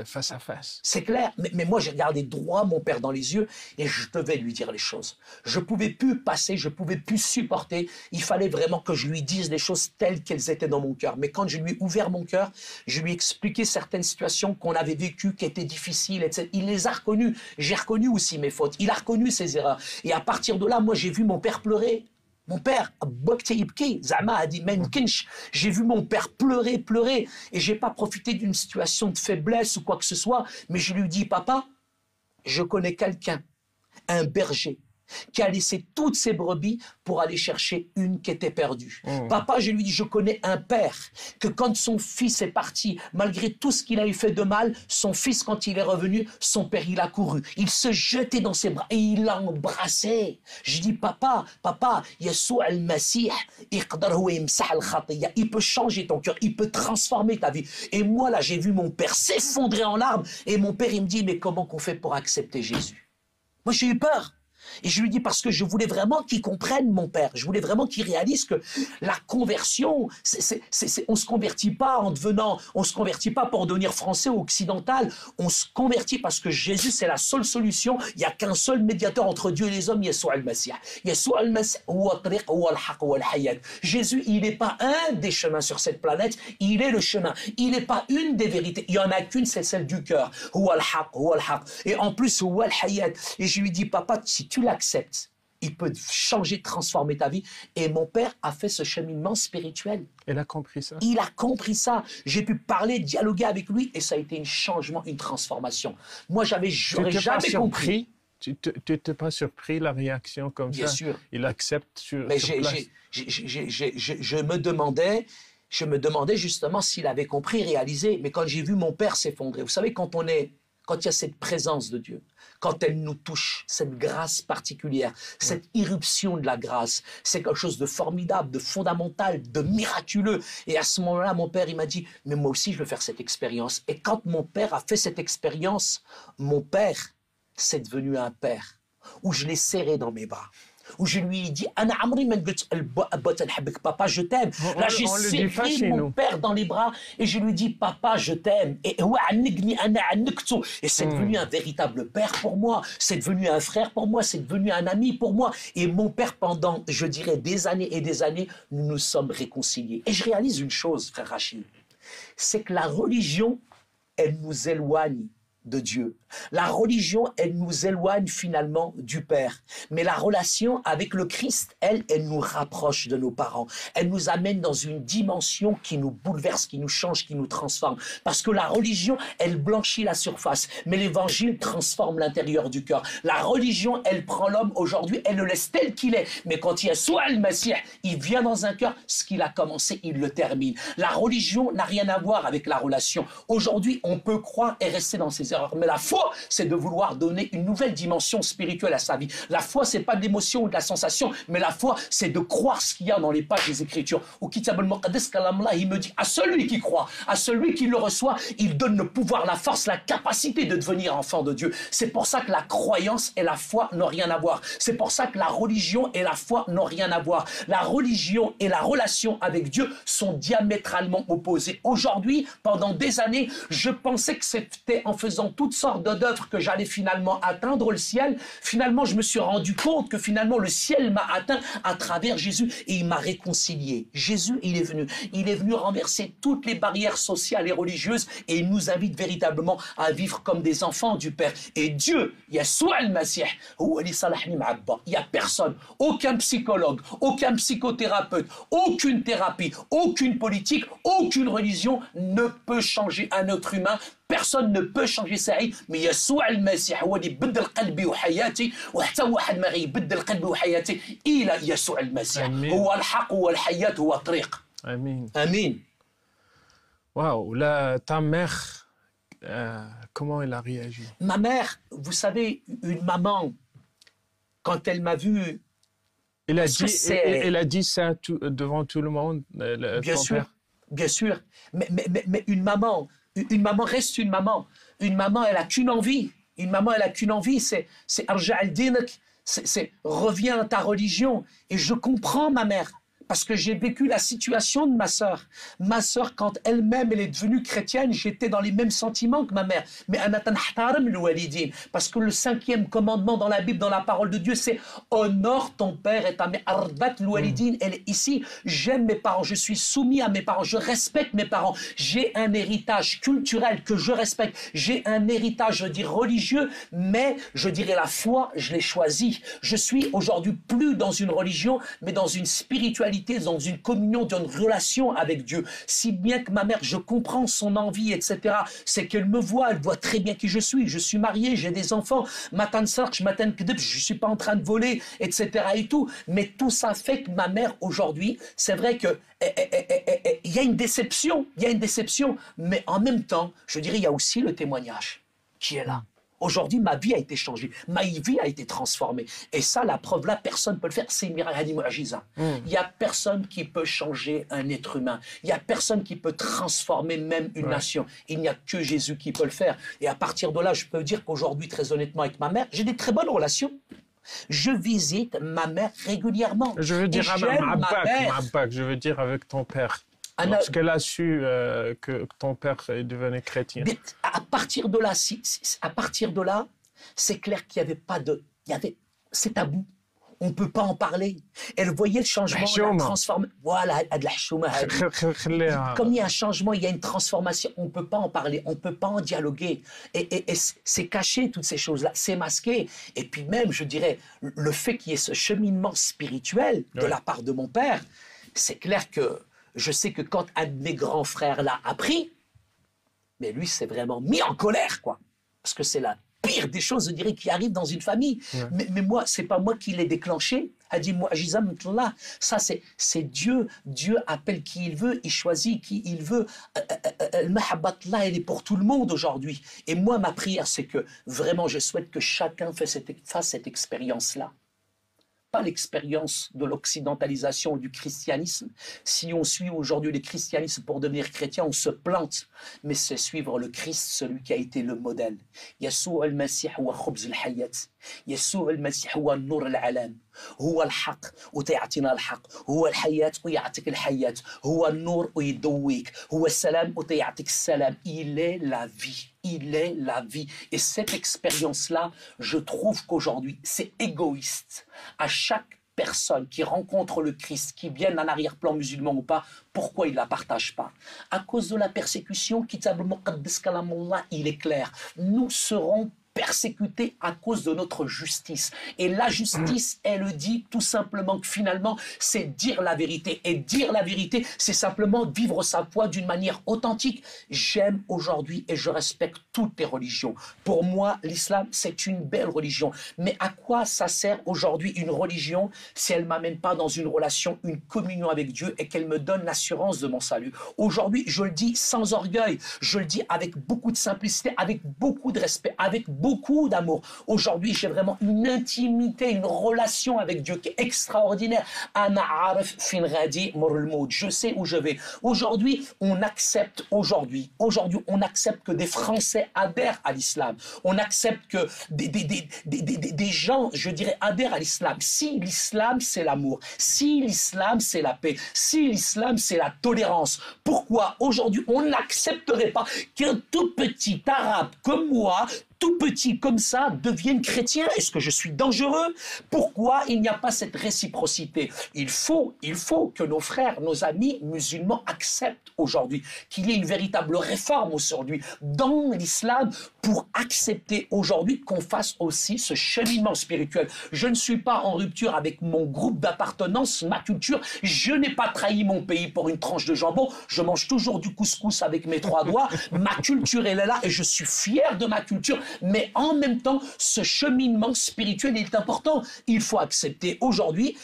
face à face. C'est clair. Mais moi, j'ai regardé droit mon père dans les yeux et je devais lui dire les choses. Je ne pouvais plus passer, je ne pouvais plus supporter. Il fallait vraiment que je lui dise les choses telles qu'elles étaient dans mon cœur. Mais quand je lui ai ouvert mon cœur, je lui ai expliqué certaines situations qu'on avait vécues, qui étaient difficiles, etc. Il les a reconnues. J'ai reconnu aussi mes fautes. Il a reconnu ses erreurs. Et à partir de là, moi, j'ai vu mon père pleurer. Mon père, Zama a dit, j'ai vu mon père pleurer, et j'ai pas profité d'une situation de faiblesse ou quoi que ce soit, mais je lui dis, papa, je connais quelqu'un, un berger, qui a laissé toutes ses brebis pour aller chercher une qui était perdue. Papa, je lui dis, je connais un père, que quand son fils est parti, malgré tout ce qu'il avait fait de mal, son fils, quand il est revenu, son père, il a couru. Il se jetait dans ses bras et il l'a embrassé. Je dis, papa, Yeshua al-Masih, il peut changer ton cœur, il peut transformer ta vie. Et moi, là, j'ai vu mon père s'effondrer en larmes, et mon père, il me dit, mais comment qu'on fait pour accepter Jésus? Moi, j'ai eu peur. Et je lui dis parce que je voulais vraiment qu'il comprenne mon père. Je voulais vraiment qu'il réalise que la conversion, on se convertit pas on se convertit pas pour devenir français ou occidental. On se convertit parce que Jésus, c'est la seule solution. Il n'y a qu'un seul médiateur entre Dieu et les hommes, Yeshua al-Masih. Yeshua al-Masih, Jésus, il n'est pas un des chemins sur cette planète, il est le chemin. Il n'est pas une des vérités. Il n'y en a qu'une, c'est celle du cœur. Et en plus, et je lui dis, papa, si tu l'acceptes, il peut changer, transformer ta vie. Et mon père a fait ce cheminement spirituel. Il a compris ça. Il a compris ça. J'ai pu parler, dialoguer avec lui, et ça a été un changement, une transformation. Moi, j'aurais jamais compris. Tu n'étais pas surpris, la réaction comme Bien ça? Bien sûr. Il accepte sur Mais place. Je me demandais justement s'il avait compris, réalisé. Mais quand j'ai vu mon père s'effondrer, vous savez, quand il y a cette présence de Dieu, quand elle nous touche, cette grâce particulière, cette irruption de la grâce, c'est quelque chose de formidable, de fondamental, de miraculeux. Et à ce moment-là, mon père, il m'a dit, mais moi aussi, je veux faire cette expérience. Et quand mon père a fait cette expérience, mon père, c'est devenu un père, où je l'ai serré dans mes bras. où je lui ai dit papa, je t'aime. Là, j'ai serré mon père dans les bras et je lui ai dit papa, je t'aime. Et c'est devenu un véritable père pour moi, c'est devenu un frère pour moi, c'est devenu un ami pour moi. Et mon père, pendant, je dirais, des années et des années, nous nous sommes réconciliés. Et je réalise une chose, frère Rachid, c'est que la religion, elle nous éloigne de Dieu. La religion, elle nous éloigne finalement du Père. Mais la relation avec le Christ, elle nous rapproche de nos parents. Elle nous amène dans une dimension qui nous bouleverse, qui nous change, qui nous transforme. Parce que la religion, elle blanchit la surface, mais l'évangile transforme l'intérieur du cœur. La religion, elle prend l'homme aujourd'hui, elle le laisse tel qu'il est. Mais quand il y a soit le Messie, il vient dans un cœur, ce qu'il a commencé, il le termine. La religion n'a rien à voir avec la relation. Aujourd'hui, on peut croire et rester dans ses erreurs. Mais la foi, c'est de vouloir donner une nouvelle dimension spirituelle à sa vie. La foi, c'est pas de l'émotion ou de la sensation, mais la foi, c'est de croire ce qu'il y a dans les pages des Écritures. Au Kitab al-Muqaddas, il me dit, à celui qui croit, à celui qui le reçoit, il donne le pouvoir, la force, la capacité de devenir enfant de Dieu. C'est pour ça que la croyance et la foi n'ont rien à voir. C'est pour ça que la religion et la foi n'ont rien à voir. La religion et la relation avec Dieu sont diamétralement opposées. Aujourd'hui, pendant des années, je pensais que c'était en faisant toutes sortes d'œuvres que j'allais finalement atteindre le ciel. Finalement, je me suis rendu compte que finalement le ciel m'a atteint à travers Jésus et il m'a réconcilié. Jésus, il est venu renverser toutes les barrières sociales et religieuses et il nous invite véritablement à vivre comme des enfants du Père. Et Dieu, Yeshua al-Masih, il n'y a personne, aucun psychologue, aucun psychothérapeute, aucune thérapie, aucune politique, aucune religion ne peut changer un être humain. Personne ne peut changer sa vie, mais يسوع المسيح هو اللي بدل قلبي وحياتي وحتى واحد ما غيبدل قلبي وحياتي إلى يسوع المسيح هو الحق هو الحياة هو الطريق. Amin. Amin. Waouh, là, ta mère, comment elle a réagi? Ma mère, vous savez, une maman, quand elle m'a vu, Elle a dit ça devant tout le monde, bien ton sûr, père? bien sûr, mais une maman reste une maman. Une maman, elle a qu'une envie. Une maman, elle a qu'une envie, c'est arja al-dinak, c'est reviens à ta religion. Et je comprends ma mère. Parce que j'ai vécu la situation de ma sœur. Ma sœur, quand elle-même, elle est devenue chrétienne, j'étais dans les mêmes sentiments que ma mère. Mais parce que le 5e commandement dans la Bible, dans la parole de Dieu, c'est honore ton père et ta mère. Elle est ici. J'aime mes parents, je suis soumis à mes parents, je respecte mes parents. J'ai un héritage culturel que je respecte. J'ai un héritage, je dis, religieux, mais je dirais la foi, je l'ai choisi. Je suis aujourd'hui plus dans une religion, mais dans une spiritualité, dans une communion, dans une relation avec Dieu. Si bien que ma mère, je comprends son envie, etc. C'est qu'elle me voit, elle voit très bien qui je suis marié, j'ai des enfants, je suis pas en train de voler, etc. et tout. Mais tout ça fait que ma mère, aujourd'hui, c'est vrai que il y a une déception, mais en même temps, je dirais, il y a aussi le témoignage qui est là. Aujourd'hui, ma vie a été changée, ma vie a été transformée. Et ça, la preuve là, personne ne peut le faire. C'est une miracle. Il n'y a personne qui peut changer un être humain. Il n'y a personne qui peut transformer même une nation. Il n'y a que Jésus qui peut le faire. Et à partir de là, je peux dire qu'aujourd'hui, très honnêtement, avec ma mère, j'ai des très bonnes relations. Je visite ma mère régulièrement. Je veux dire je veux dire avec ton père. Lorsqu'elle a su que ton père est devenu chrétien. À partir de là, c'est clair qu'il n'y avait pas de... c'est tabou. On ne peut pas en parler. Elle voyait le changement, la transformation. Voilà, comme il y a un changement, il y a une transformation. On ne peut pas en parler, on ne peut pas en dialoguer. Et c'est caché, toutes ces choses-là. C'est masqué. Et puis même, je dirais, le fait qu'il y ait ce cheminement spirituel de la part de mon père, c'est clair que je sais que quand un de mes grands frères l'a appris, mais lui s'est vraiment mis en colère, quoi. Parce que c'est la pire des choses, je dirais, qui arrivent dans une famille. Mais moi, c'est pas moi qui l'ai déclenché. Ça, c'est Dieu. Dieu appelle qui il veut, il choisit qui il veut. Le mahabbatullah, elle est pour tout le monde aujourd'hui. Et moi, ma prière, c'est que vraiment, je souhaite que chacun fasse cette expérience-là. pas l'expérience de l'occidentalisation du christianisme. Si on suit aujourd'hui le christianisme pour devenir chrétien, on se plante. Mais c'est suivre le Christ, celui qui a été le modèle. Yeshua al-Masih huwa khubz al-hayat. Yeshua al-Masih huwa an-nur al-alam. هو الحق وتعطينا الحق هو الحياة ويعطيك الحياة هو النور ويضويك هو السلام وتعطيك السلام. Il est la vie. Il est la vie. Et cette expérience-là, je trouve qu'aujourd'hui, c'est égoïste. À chaque personne qui rencontre le Christ, qui vient d'un arrière-plan musulman ou pas, pourquoi il ne la partage pas? À cause de la persécution, Kitab al-Muqaddas Kalamullah, il est clair. Nous serons persécutés à cause de notre justice. Et la justice, elle dit tout simplement que finalement, c'est dire la vérité. Et dire la vérité, c'est simplement vivre sa foi d'une manière authentique. J'aime aujourd'hui et je respecte toutes les religions. Pour moi, l'islam, c'est une belle religion. Mais à quoi ça sert aujourd'hui une religion si elle ne m'amène pas dans une relation, une communion avec Dieu et qu'elle me donne l'assurance de mon salut? Aujourd'hui, je le dis sans orgueil, je le dis avec beaucoup de simplicité, avec beaucoup de respect, avec beaucoup d'amour. Aujourd'hui, j'ai vraiment une intimité, une relation avec Dieu qui est extraordinaire. Je sais où je vais. Aujourd'hui, on accepte, on accepte que des Français adhèrent à l'islam. On accepte que des gens, je dirais, adhèrent à l'islam. Si l'islam, c'est l'amour, si l'islam, c'est la paix, si l'islam, c'est la tolérance, pourquoi aujourd'hui on n'accepterait pas qu'un tout petit arabe comme moi, tout petit comme ça, devienne chrétien? Est-ce que je suis dangereux? Pourquoi il n'y a pas cette réciprocité? Il faut que nos frères, nos amis musulmans acceptent aujourd'hui qu'il y ait une véritable réforme aujourd'hui dans l'islam pour accepter aujourd'hui qu'on fasse aussi ce cheminement spirituel. Je ne suis pas en rupture avec mon groupe d'appartenance, ma culture. Je n'ai pas trahi mon pays pour une tranche de jambon. Je mange toujours du couscous avec mes 3 doigts. Ma culture, elle est là et je suis fier de ma culture. Mais en même temps, ce cheminement spirituel est important. Il faut accepter aujourd'hui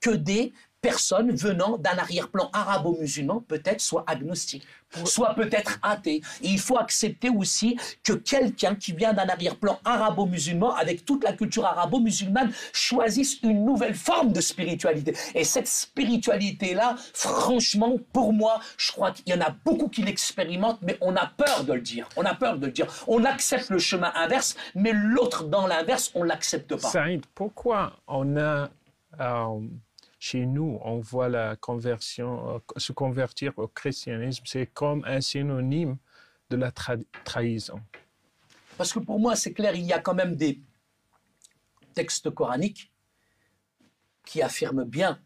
que des personnes venant d'un arrière-plan arabo-musulman peut-être soient agnostiques, soit peut-être athées. Et il faut accepter aussi que quelqu'un qui vient d'un arrière-plan arabo-musulman, avec toute la culture arabo-musulmane, choisisse une nouvelle forme de spiritualité. Et cette spiritualité-là, franchement, pour moi, je crois qu'il y en a beaucoup qui l'expérimentent, mais on a peur de le dire. On a peur de le dire. On accepte le chemin inverse, mais l'autre dans l'inverse, on ne l'accepte pas. Saïd, pourquoi on a... chez nous, on voit la conversion, se convertir au christianisme, c'est comme un synonyme de la trahison. Parce que pour moi, c'est clair, il y a quand même des textes coraniques qui affirment bien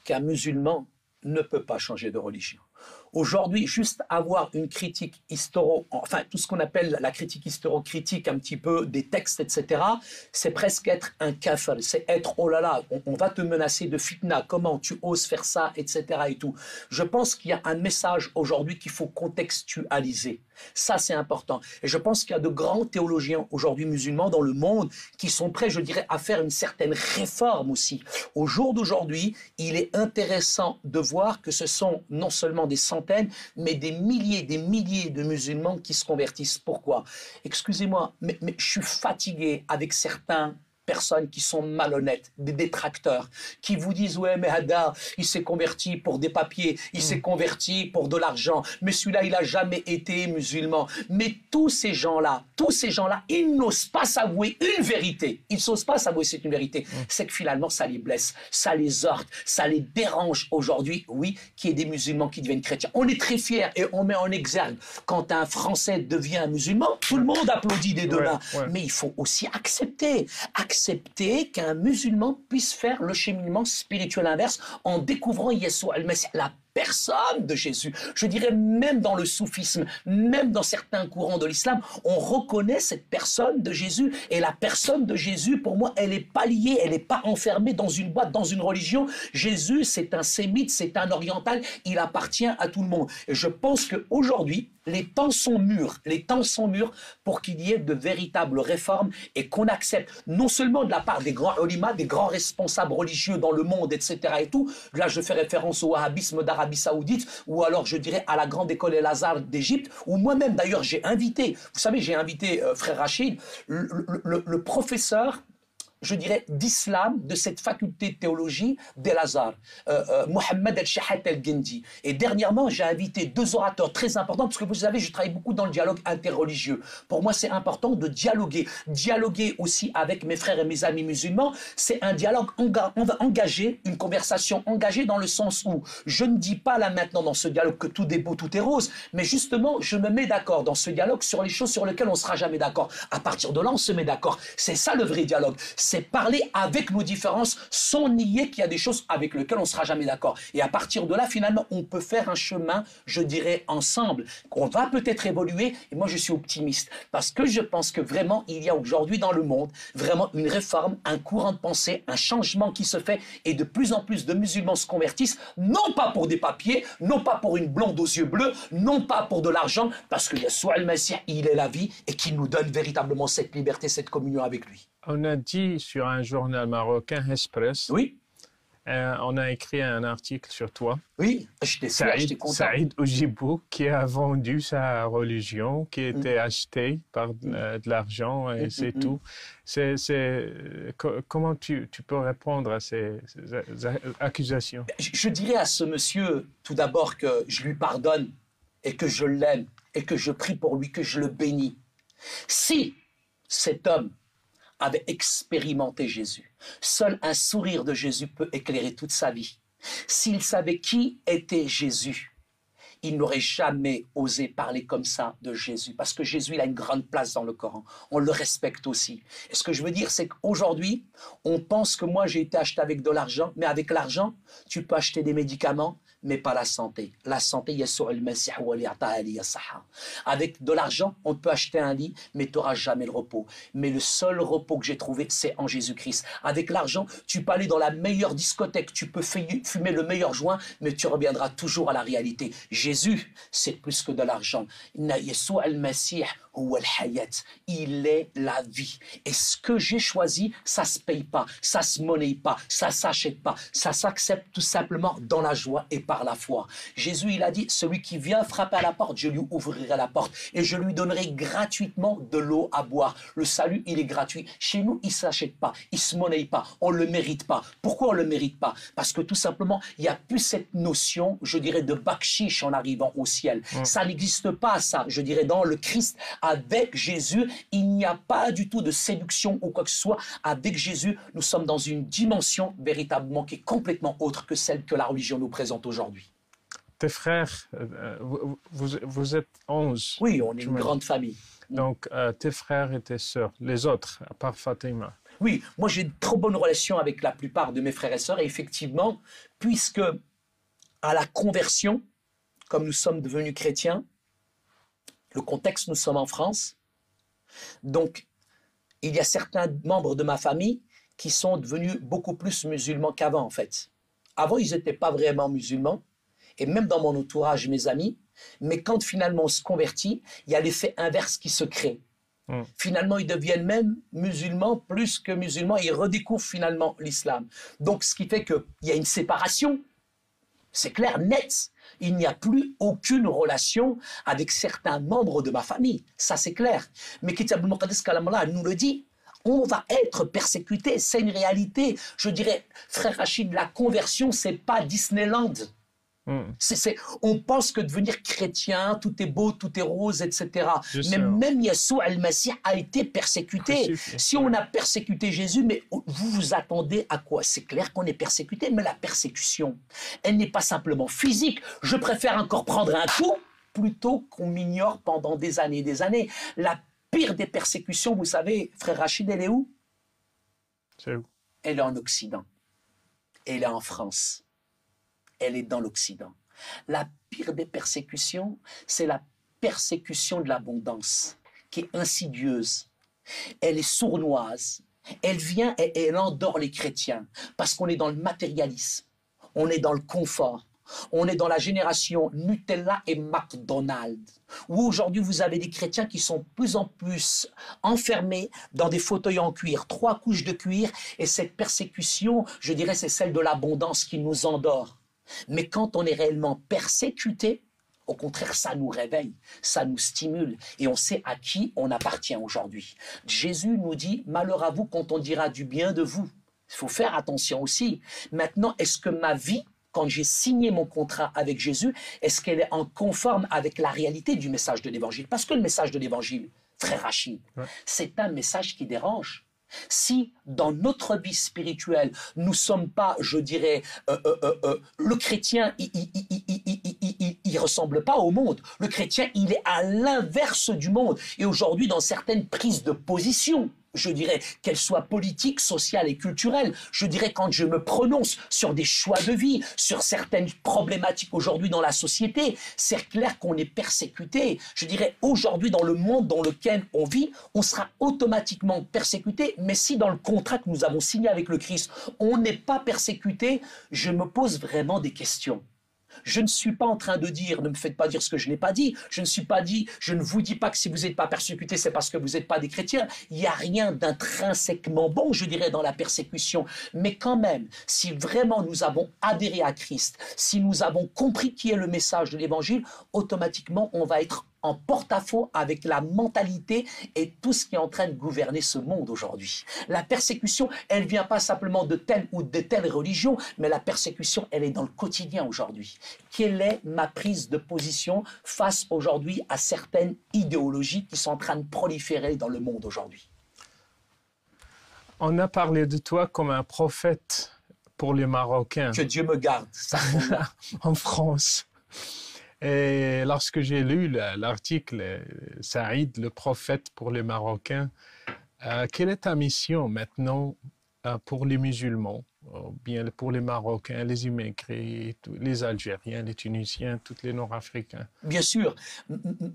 qu'un musulman ne peut pas changer de religion. Aujourd'hui, juste avoir une critique enfin tout ce qu'on appelle la critique historico-critique, un petit peu des textes, etc., c'est presque être un kafir, c'est être, oh là là, on va te menacer de fitna, comment tu oses faire ça, etc. et tout. Je pense qu'il y a un message aujourd'hui qu'il faut contextualiser. Ça, c'est important. Et je pense qu'il y a de grands théologiens aujourd'hui musulmans dans le monde qui sont prêts, je dirais, à faire une certaine réforme aussi. Au jour d'aujourd'hui, il est intéressant de voir que ce sont non seulement des centaines, mais des milliers de musulmans qui se convertissent. Pourquoi? Excusez-moi, mais je suis fatigué avec certains personnes qui sont malhonnêtes, des détracteurs, qui vous disent « Ouais, mais Hadar, il s'est converti pour des papiers, il s'est converti pour de l'argent, mais celui-là, il n'a jamais été musulman. » Mais tous ces gens-là, ils n'osent pas s'avouer une vérité. Ils n'osent pas s'avouer c'est une vérité. C'est que finalement, ça les blesse, ça les heurte, ça les dérange aujourd'hui, oui, qu'il y ait des musulmans qui deviennent chrétiens. On est très fiers et on met en exergue quand un Français devient un musulman, tout le monde applaudit des deux mains. Mais il faut aussi accepter qu'un musulman puisse faire le cheminement spirituel inverse en découvrant Yeshua al-Masih, la personne de Jésus. Je dirais même dans le soufisme, même dans certains courants de l'islam, on reconnaît cette personne de Jésus. Et la personne de Jésus, pour moi, elle n'est pas liée, elle n'est pas enfermée dans une boîte, dans une religion. Jésus, c'est un sémite, c'est un oriental, il appartient à tout le monde. Et je pense qu'aujourd'hui, les temps sont mûrs pour qu'il y ait de véritables réformes et qu'on accepte non seulement de la part des grands ulémas, des grands responsables religieux dans le monde, etc. et tout. Là, je fais référence au wahhabisme d'Arabie Saoudite ou alors je dirais à la grande école El-Azhar d'Égypte où moi-même d'ailleurs j'ai invité, vous savez, j'ai invité frère Rachid, le professeur je dirais, d'islam, de cette faculté de théologie d'El-Azhar, Mohamed El-Shahat El-Gendi. Et dernièrement, j'ai invité 2 orateurs très importants, parce que vous savez, je travaille beaucoup dans le dialogue interreligieux. Pour moi, c'est important de dialoguer. Dialoguer aussi avec mes frères et mes amis musulmans, c'est un dialogue engagé, une conversation engagée dans le sens où je ne dis pas là maintenant dans ce dialogue que tout est beau, tout est rose, mais justement, je me mets d'accord dans ce dialogue sur les choses sur lesquelles on ne sera jamais d'accord. À partir de là, on se met d'accord. C'est ça le vrai dialogue. C'est parler avec nos différences sans nier qu'il y a des choses avec lesquelles on ne sera jamais d'accord. Et à partir de là, finalement, on peut faire un chemin, je dirais, ensemble. On va peut-être évoluer. Et moi, je suis optimiste parce que je pense que vraiment, il y a aujourd'hui dans le monde vraiment une réforme, un courant de pensée, un changement qui se fait et de plus en plus de musulmans se convertissent, non pas pour des papiers, non pas pour une blonde aux yeux bleus, non pas pour de l'argent, parce que Yeshua al-Messie, il est la vie et qui nous donne véritablement cette liberté, cette communion avec lui. On a dit sur un journal marocain, Express, Oui, on a écrit un article sur toi, oui, j'étais fier, j'étais content. Saïd Oujibou, qui a vendu sa religion, qui était acheté par de l'argent et c'est tout. Comment tu peux répondre à ces accusations? Je dirais à ce monsieur, tout d'abord, que je lui pardonne et que je l'aime et que je prie pour lui, que je le bénis. Si cet homme avait expérimenté Jésus, seul un sourire de Jésus peut éclairer toute sa vie. S'il savait qui était Jésus, il n'aurait jamais osé parler comme ça de Jésus, parce que Jésus, il a une grande place dans le Coran. On le respecte aussi. Et ce que je veux dire, c'est qu'aujourd'hui, on pense que moi, j'ai été acheté avec de l'argent, mais avec l'argent, tu peux acheter des médicaments, mais pas la santé. La santé, avec de l'argent, on peut acheter un lit, mais tu n'auras jamais le repos. Mais le seul repos que j'ai trouvé, c'est en Jésus-Christ. Avec l'argent, tu peux aller dans la meilleure discothèque, tu peux fumer le meilleur joint, mais tu reviendras toujours à la réalité. Jésus, c'est plus que de l'argent. Il est la vie. Et ce que j'ai choisi, ça se paye pas, ça se monnaie pas, ça s'achète pas, ça s'accepte tout simplement dans la joie et par la foi. Jésus, il a dit, celui qui vient frapper à la porte, je lui ouvrirai la porte et je lui donnerai gratuitement de l'eau à boire. Le salut, il est gratuit. Chez nous, il s'achète pas, il se monnaie pas, on le mérite pas. Pourquoi on le mérite pas? Parce que tout simplement, il y a plus cette notion, je dirais, de bakshish en arrivant au ciel. Ça n'existe pas, ça. Je dirais, dans le Christ, avec Jésus, il n'y a pas du tout de séduction ou quoi que ce soit. Avec Jésus, nous sommes dans une dimension véritablement qui est complètement autre que celle que la religion nous présente aujourd'hui. Tes frères, vous êtes 11. Oui, on est une grande famille. Donc, tes frères et tes sœurs, les autres, à part Fatima. Oui, moi j'ai une trop bonne relation avec la plupart de mes frères et sœurs. Et effectivement, puisque à la conversion, comme nous sommes devenus chrétiens, le contexte, nous sommes en France. Donc, il y a certains membres de ma famille qui sont devenus beaucoup plus musulmans qu'avant, en fait. Avant, ils n'étaient pas vraiment musulmans. Et même dans mon entourage, mes amis. Mais quand finalement on se convertit, il y a l'effet inverse qui se crée. Finalement, ils deviennent même musulmans plus que musulmans. Ils redécouvrent finalement l'islam. Donc, ce qui fait qu'il y a une séparation. C'est clair, net. Il n'y a plus aucune relation avec certains membres de ma famille. Ça, c'est clair. Mais Kitab al-Muqaddas Kalamullah nous le dit. On va être persécuté. C'est une réalité. Je dirais, frère Rachid, la conversion, c'est pas Disneyland. On pense que devenir chrétien, tout est beau, tout est rose, etc. Mais même Yeshua al-Messie a été persécuté. Si on a persécuté Jésus, mais vous vous attendez à quoi? C'est clair qu'on est persécuté, mais la persécution, elle n'est pas simplement physique. Je préfère encore prendre un coup plutôt qu'on m'ignore pendant des années et des années. La pire des persécutions, vous savez, frère Rachid, elle est où? C'est où? Elle est en Occident. Elle est en France. Elle est dans l'Occident. La pire des persécutions, c'est la persécution de l'abondance, qui est insidieuse. Elle est sournoise. Elle vient et elle endort les chrétiens, parce qu'on est dans le matérialisme, on est dans le confort, on est dans la génération Nutella et McDonald's, où aujourd'hui vous avez des chrétiens qui sont de plus en plus enfermés dans des fauteuils en cuir, 3 couches de cuir, et cette persécution, je dirais, c'est celle de l'abondance qui nous endort. Mais quand on est réellement persécuté, Au contraire, ça nous réveille, ça nous stimule et on sait à qui on appartient aujourd'hui. Jésus nous dit, malheur à vous quand on dira du bien de vous. Il faut faire attention aussi. Maintenant, est-ce que ma vie, quand j'ai signé mon contrat avec Jésus, est-ce qu'elle est en conforme avec la réalité du message de l'Évangile? Parce que le message de l'Évangile, frère Rachid, c'est un message qui dérange. Si dans notre vie spirituelle, nous ne sommes pas, je dirais, le chrétien, il ressemble pas au monde. Le chrétien, il est à l'inverse du monde. Et aujourd'hui, dans certaines prises de position, je dirais, qu'elles soient politiques, sociales et culturelles, je dirais quand je me prononce sur des choix de vie, sur certaines problématiques aujourd'hui dans la société, c'est clair qu'on est persécuté. Je dirais, aujourd'hui, dans le monde dans lequel on vit, on sera automatiquement persécuté, mais si dans le contrat que nous avons signé avec le Christ, on n'est pas persécuté, je me pose vraiment des questions. Je ne suis pas en train de dire, ne me faites pas dire ce que je n'ai pas dit, je ne vous dis pas que si vous n'êtes pas persécuté, c'est parce que vous n'êtes pas des chrétiens. Il n'y a rien d'intrinsèquement bon, je dirais, dans la persécution. Mais quand même, si vraiment nous avons adhéré à Christ, si nous avons compris qui est le message de l'Évangile, automatiquement, on va être en porte-à-faux avec la mentalité et tout ce qui est en train de gouverner ce monde aujourd'hui. La persécution, elle ne vient pas simplement de telle ou de telle religion, mais la persécution, elle est dans le quotidien aujourd'hui. Quelle est ma prise de position face aujourd'hui à certaines idéologies qui sont en train de proliférer dans le monde aujourd'hui? On a parlé de toi comme un prophète pour les Marocains. Que Dieu me garde. En France. Et lorsque j'ai lu l'article « Saïd, le prophète pour les Marocains », quelle est ta mission maintenant pour les musulmans, bien pour les Marocains, les immigrés, les Algériens, les Tunisiens, tous les Nord-Africains? Bien sûr,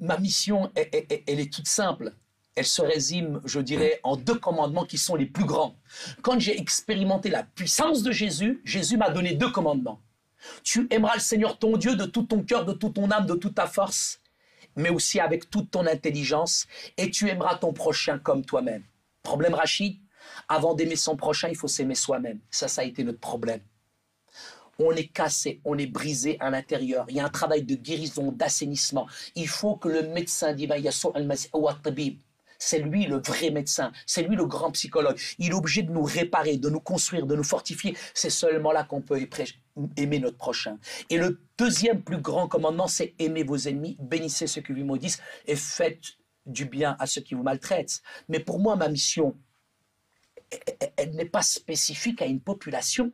ma mission, elle est toute simple. Elle se résume, je dirais, en 2 commandements qui sont les plus grands. Quand j'ai expérimenté la puissance de Jésus, Jésus m'a donné 2 commandements. Tu aimeras le Seigneur ton Dieu de tout ton cœur, de toute ton âme, de toute ta force, mais aussi avec toute ton intelligence, et tu aimeras ton prochain comme toi-même. Problème, Rachid, avant d'aimer son prochain, il faut s'aimer soi-même. Ça a été notre problème. On est cassé, on est brisé à l'intérieur. Il y a un travail de guérison, d'assainissement. Il faut que le médecin divin, Yassour al-Masih wa tabib, c'est lui le vrai médecin, c'est lui le grand psychologue. Il est obligé de nous réparer, de nous construire, de nous fortifier. C'est seulement là qu'on peut aimer notre prochain. Et le 2e plus grand commandement, c'est aimer vos ennemis, bénissez ceux qui vous maudissent et faites du bien à ceux qui vous maltraitent. Mais pour moi, ma mission, elle n'est pas spécifique à une population.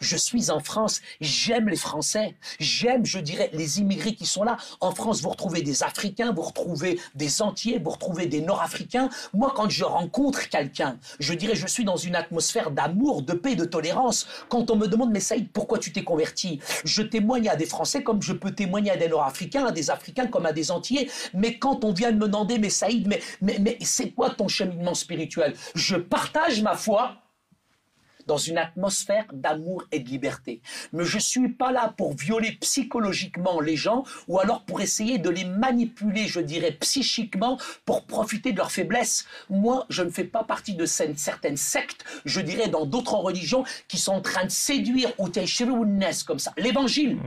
Je suis en France, j'aime les Français, j'aime, je dirais, les immigrés qui sont là. En France, vous retrouvez des Africains, vous retrouvez des Antillais, vous retrouvez des Nord-Africains. Moi, quand je rencontre quelqu'un, je dirais, je suis dans une atmosphère d'amour, de paix, de tolérance. Quand on me demande, mais Saïd, pourquoi tu t'es converti? Je témoigne à des Français comme je peux témoigner à des Nord-Africains, à des Africains comme à des Antillais. Mais quand on vient de me demander, mais Saïd, mais c'est quoi ton cheminement spirituel? Je partage ma foi dans une atmosphère d'amour et de liberté. Mais je ne suis pas là pour violer psychologiquement les gens ou alors pour essayer de les manipuler, je dirais, psychiquement pour profiter de leur faiblesse. Moi, je ne fais pas partie de certaines sectes, je dirais, dans d'autres religions qui sont en train de séduire ou comme ça. L'évangile.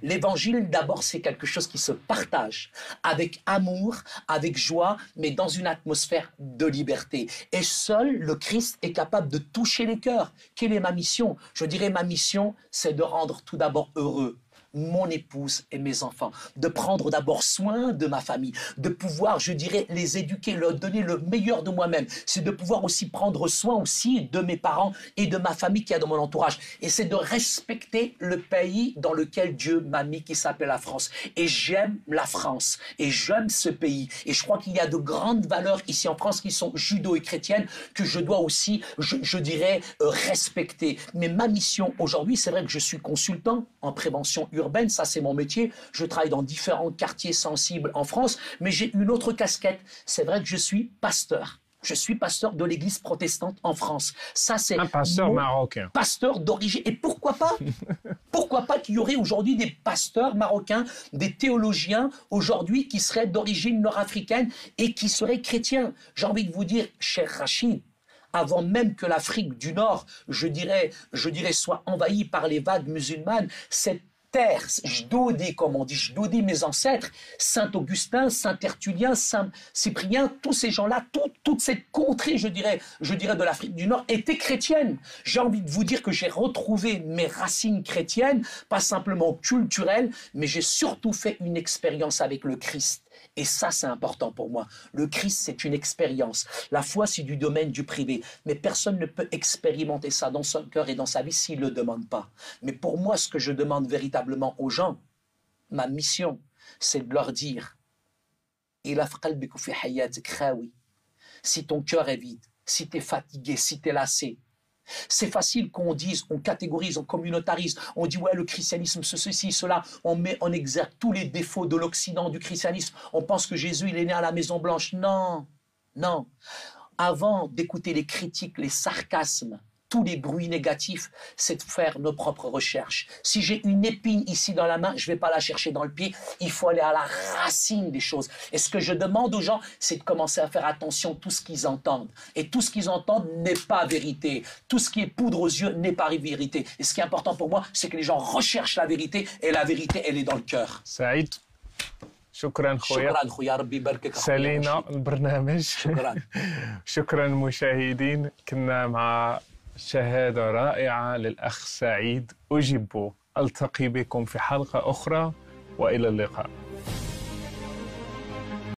L'évangile, d'abord, c'est quelque chose qui se partage avec amour, avec joie, mais dans une atmosphère de liberté. Et seul le Christ est capable de toucher les cœurs. Quelle est ma mission? Je dirais ma mission, c'est de rendre tout d'abord heureux mon épouse et mes enfants, de prendre d'abord soin de ma famille, de pouvoir, je dirais, les éduquer, leur donner le meilleur de moi-même. C'est de pouvoir aussi prendre soin aussi de mes parents et de ma famille qui est dans mon entourage. Et c'est de respecter le pays dans lequel Dieu m'a mis, qui s'appelle la France. Et j'aime la France et j'aime ce pays. Et je crois qu'il y a de grandes valeurs ici en France qui sont judo et chrétiennes que je dois aussi, je dirais, respecter. Mais ma mission aujourd'hui, c'est vrai que je suis consultant en prévention urbaine. Ça c'est mon métier, je travaille dans différents quartiers sensibles en France, mais j'ai une autre casquette, c'est vrai que je suis pasteur. Je suis pasteur de l'église protestante en France. Ça, c'est un pasteur marocain. Pasteur d'origine. Et pourquoi pas qu'il y aurait aujourd'hui des pasteurs marocains, des théologiens aujourd'hui qui seraient d'origine nord-africaine et qui seraient chrétiens. J'ai envie de vous dire, cher Rachid, avant même que l'Afrique du Nord, je dirais, soit envahie par les vagues musulmanes, cette terre, Jdoudi, comme on dit, Jdoudi, mes ancêtres, Saint Augustin, Saint Tertullien, Saint Cyprien, tous ces gens-là, toute cette contrée, je dirais de l'Afrique du Nord, était chrétienne. J'ai envie de vous dire que j'ai retrouvé mes racines chrétiennes, pas simplement culturelles, mais j'ai surtout fait une expérience avec le Christ. Et ça, c'est important pour moi. Le Christ, c'est une expérience. La foi, c'est du domaine du privé. Mais personne ne peut expérimenter ça dans son cœur et dans sa vie s'il ne le demande pas. Mais pour moi, ce que je demande véritablement aux gens, ma mission, c'est de leur dire si ton cœur est vide, si tu es fatigué, si tu es lassé. C'est facile qu'on dise, on catégorise, on communautarise, on dit ouais le christianisme ceci, cela, on met en exergue tous les défauts de l'Occident, du christianisme, on pense que Jésus il est né à la Maison Blanche. Non, non. Avant d'écouter les critiques, les sarcasmes, tous les bruits négatifs, c'est de faire nos propres recherches. Si j'ai une épine ici dans la main, je ne vais pas la chercher dans le pied, il faut aller à la racine des choses. Et ce que je demande aux gens, c'est de commencer à faire attention à tout ce qu'ils entendent. Et tout ce qu'ils entendent n'est pas vérité. Tout ce qui est poudre aux yeux n'est pas vérité. Et ce qui est important pour moi, c'est que les gens recherchent la vérité, et la vérité, elle est dans le cœur. سعيد شكرا خويا شكرا خويا ربي يباركك سالينا البرنامج شكرا شكرا مشاهدين كنا مع شهادة رائعة للأخ سعيد أوجيبو ألتقي بكم في حلقة أخرى وإلى اللقاء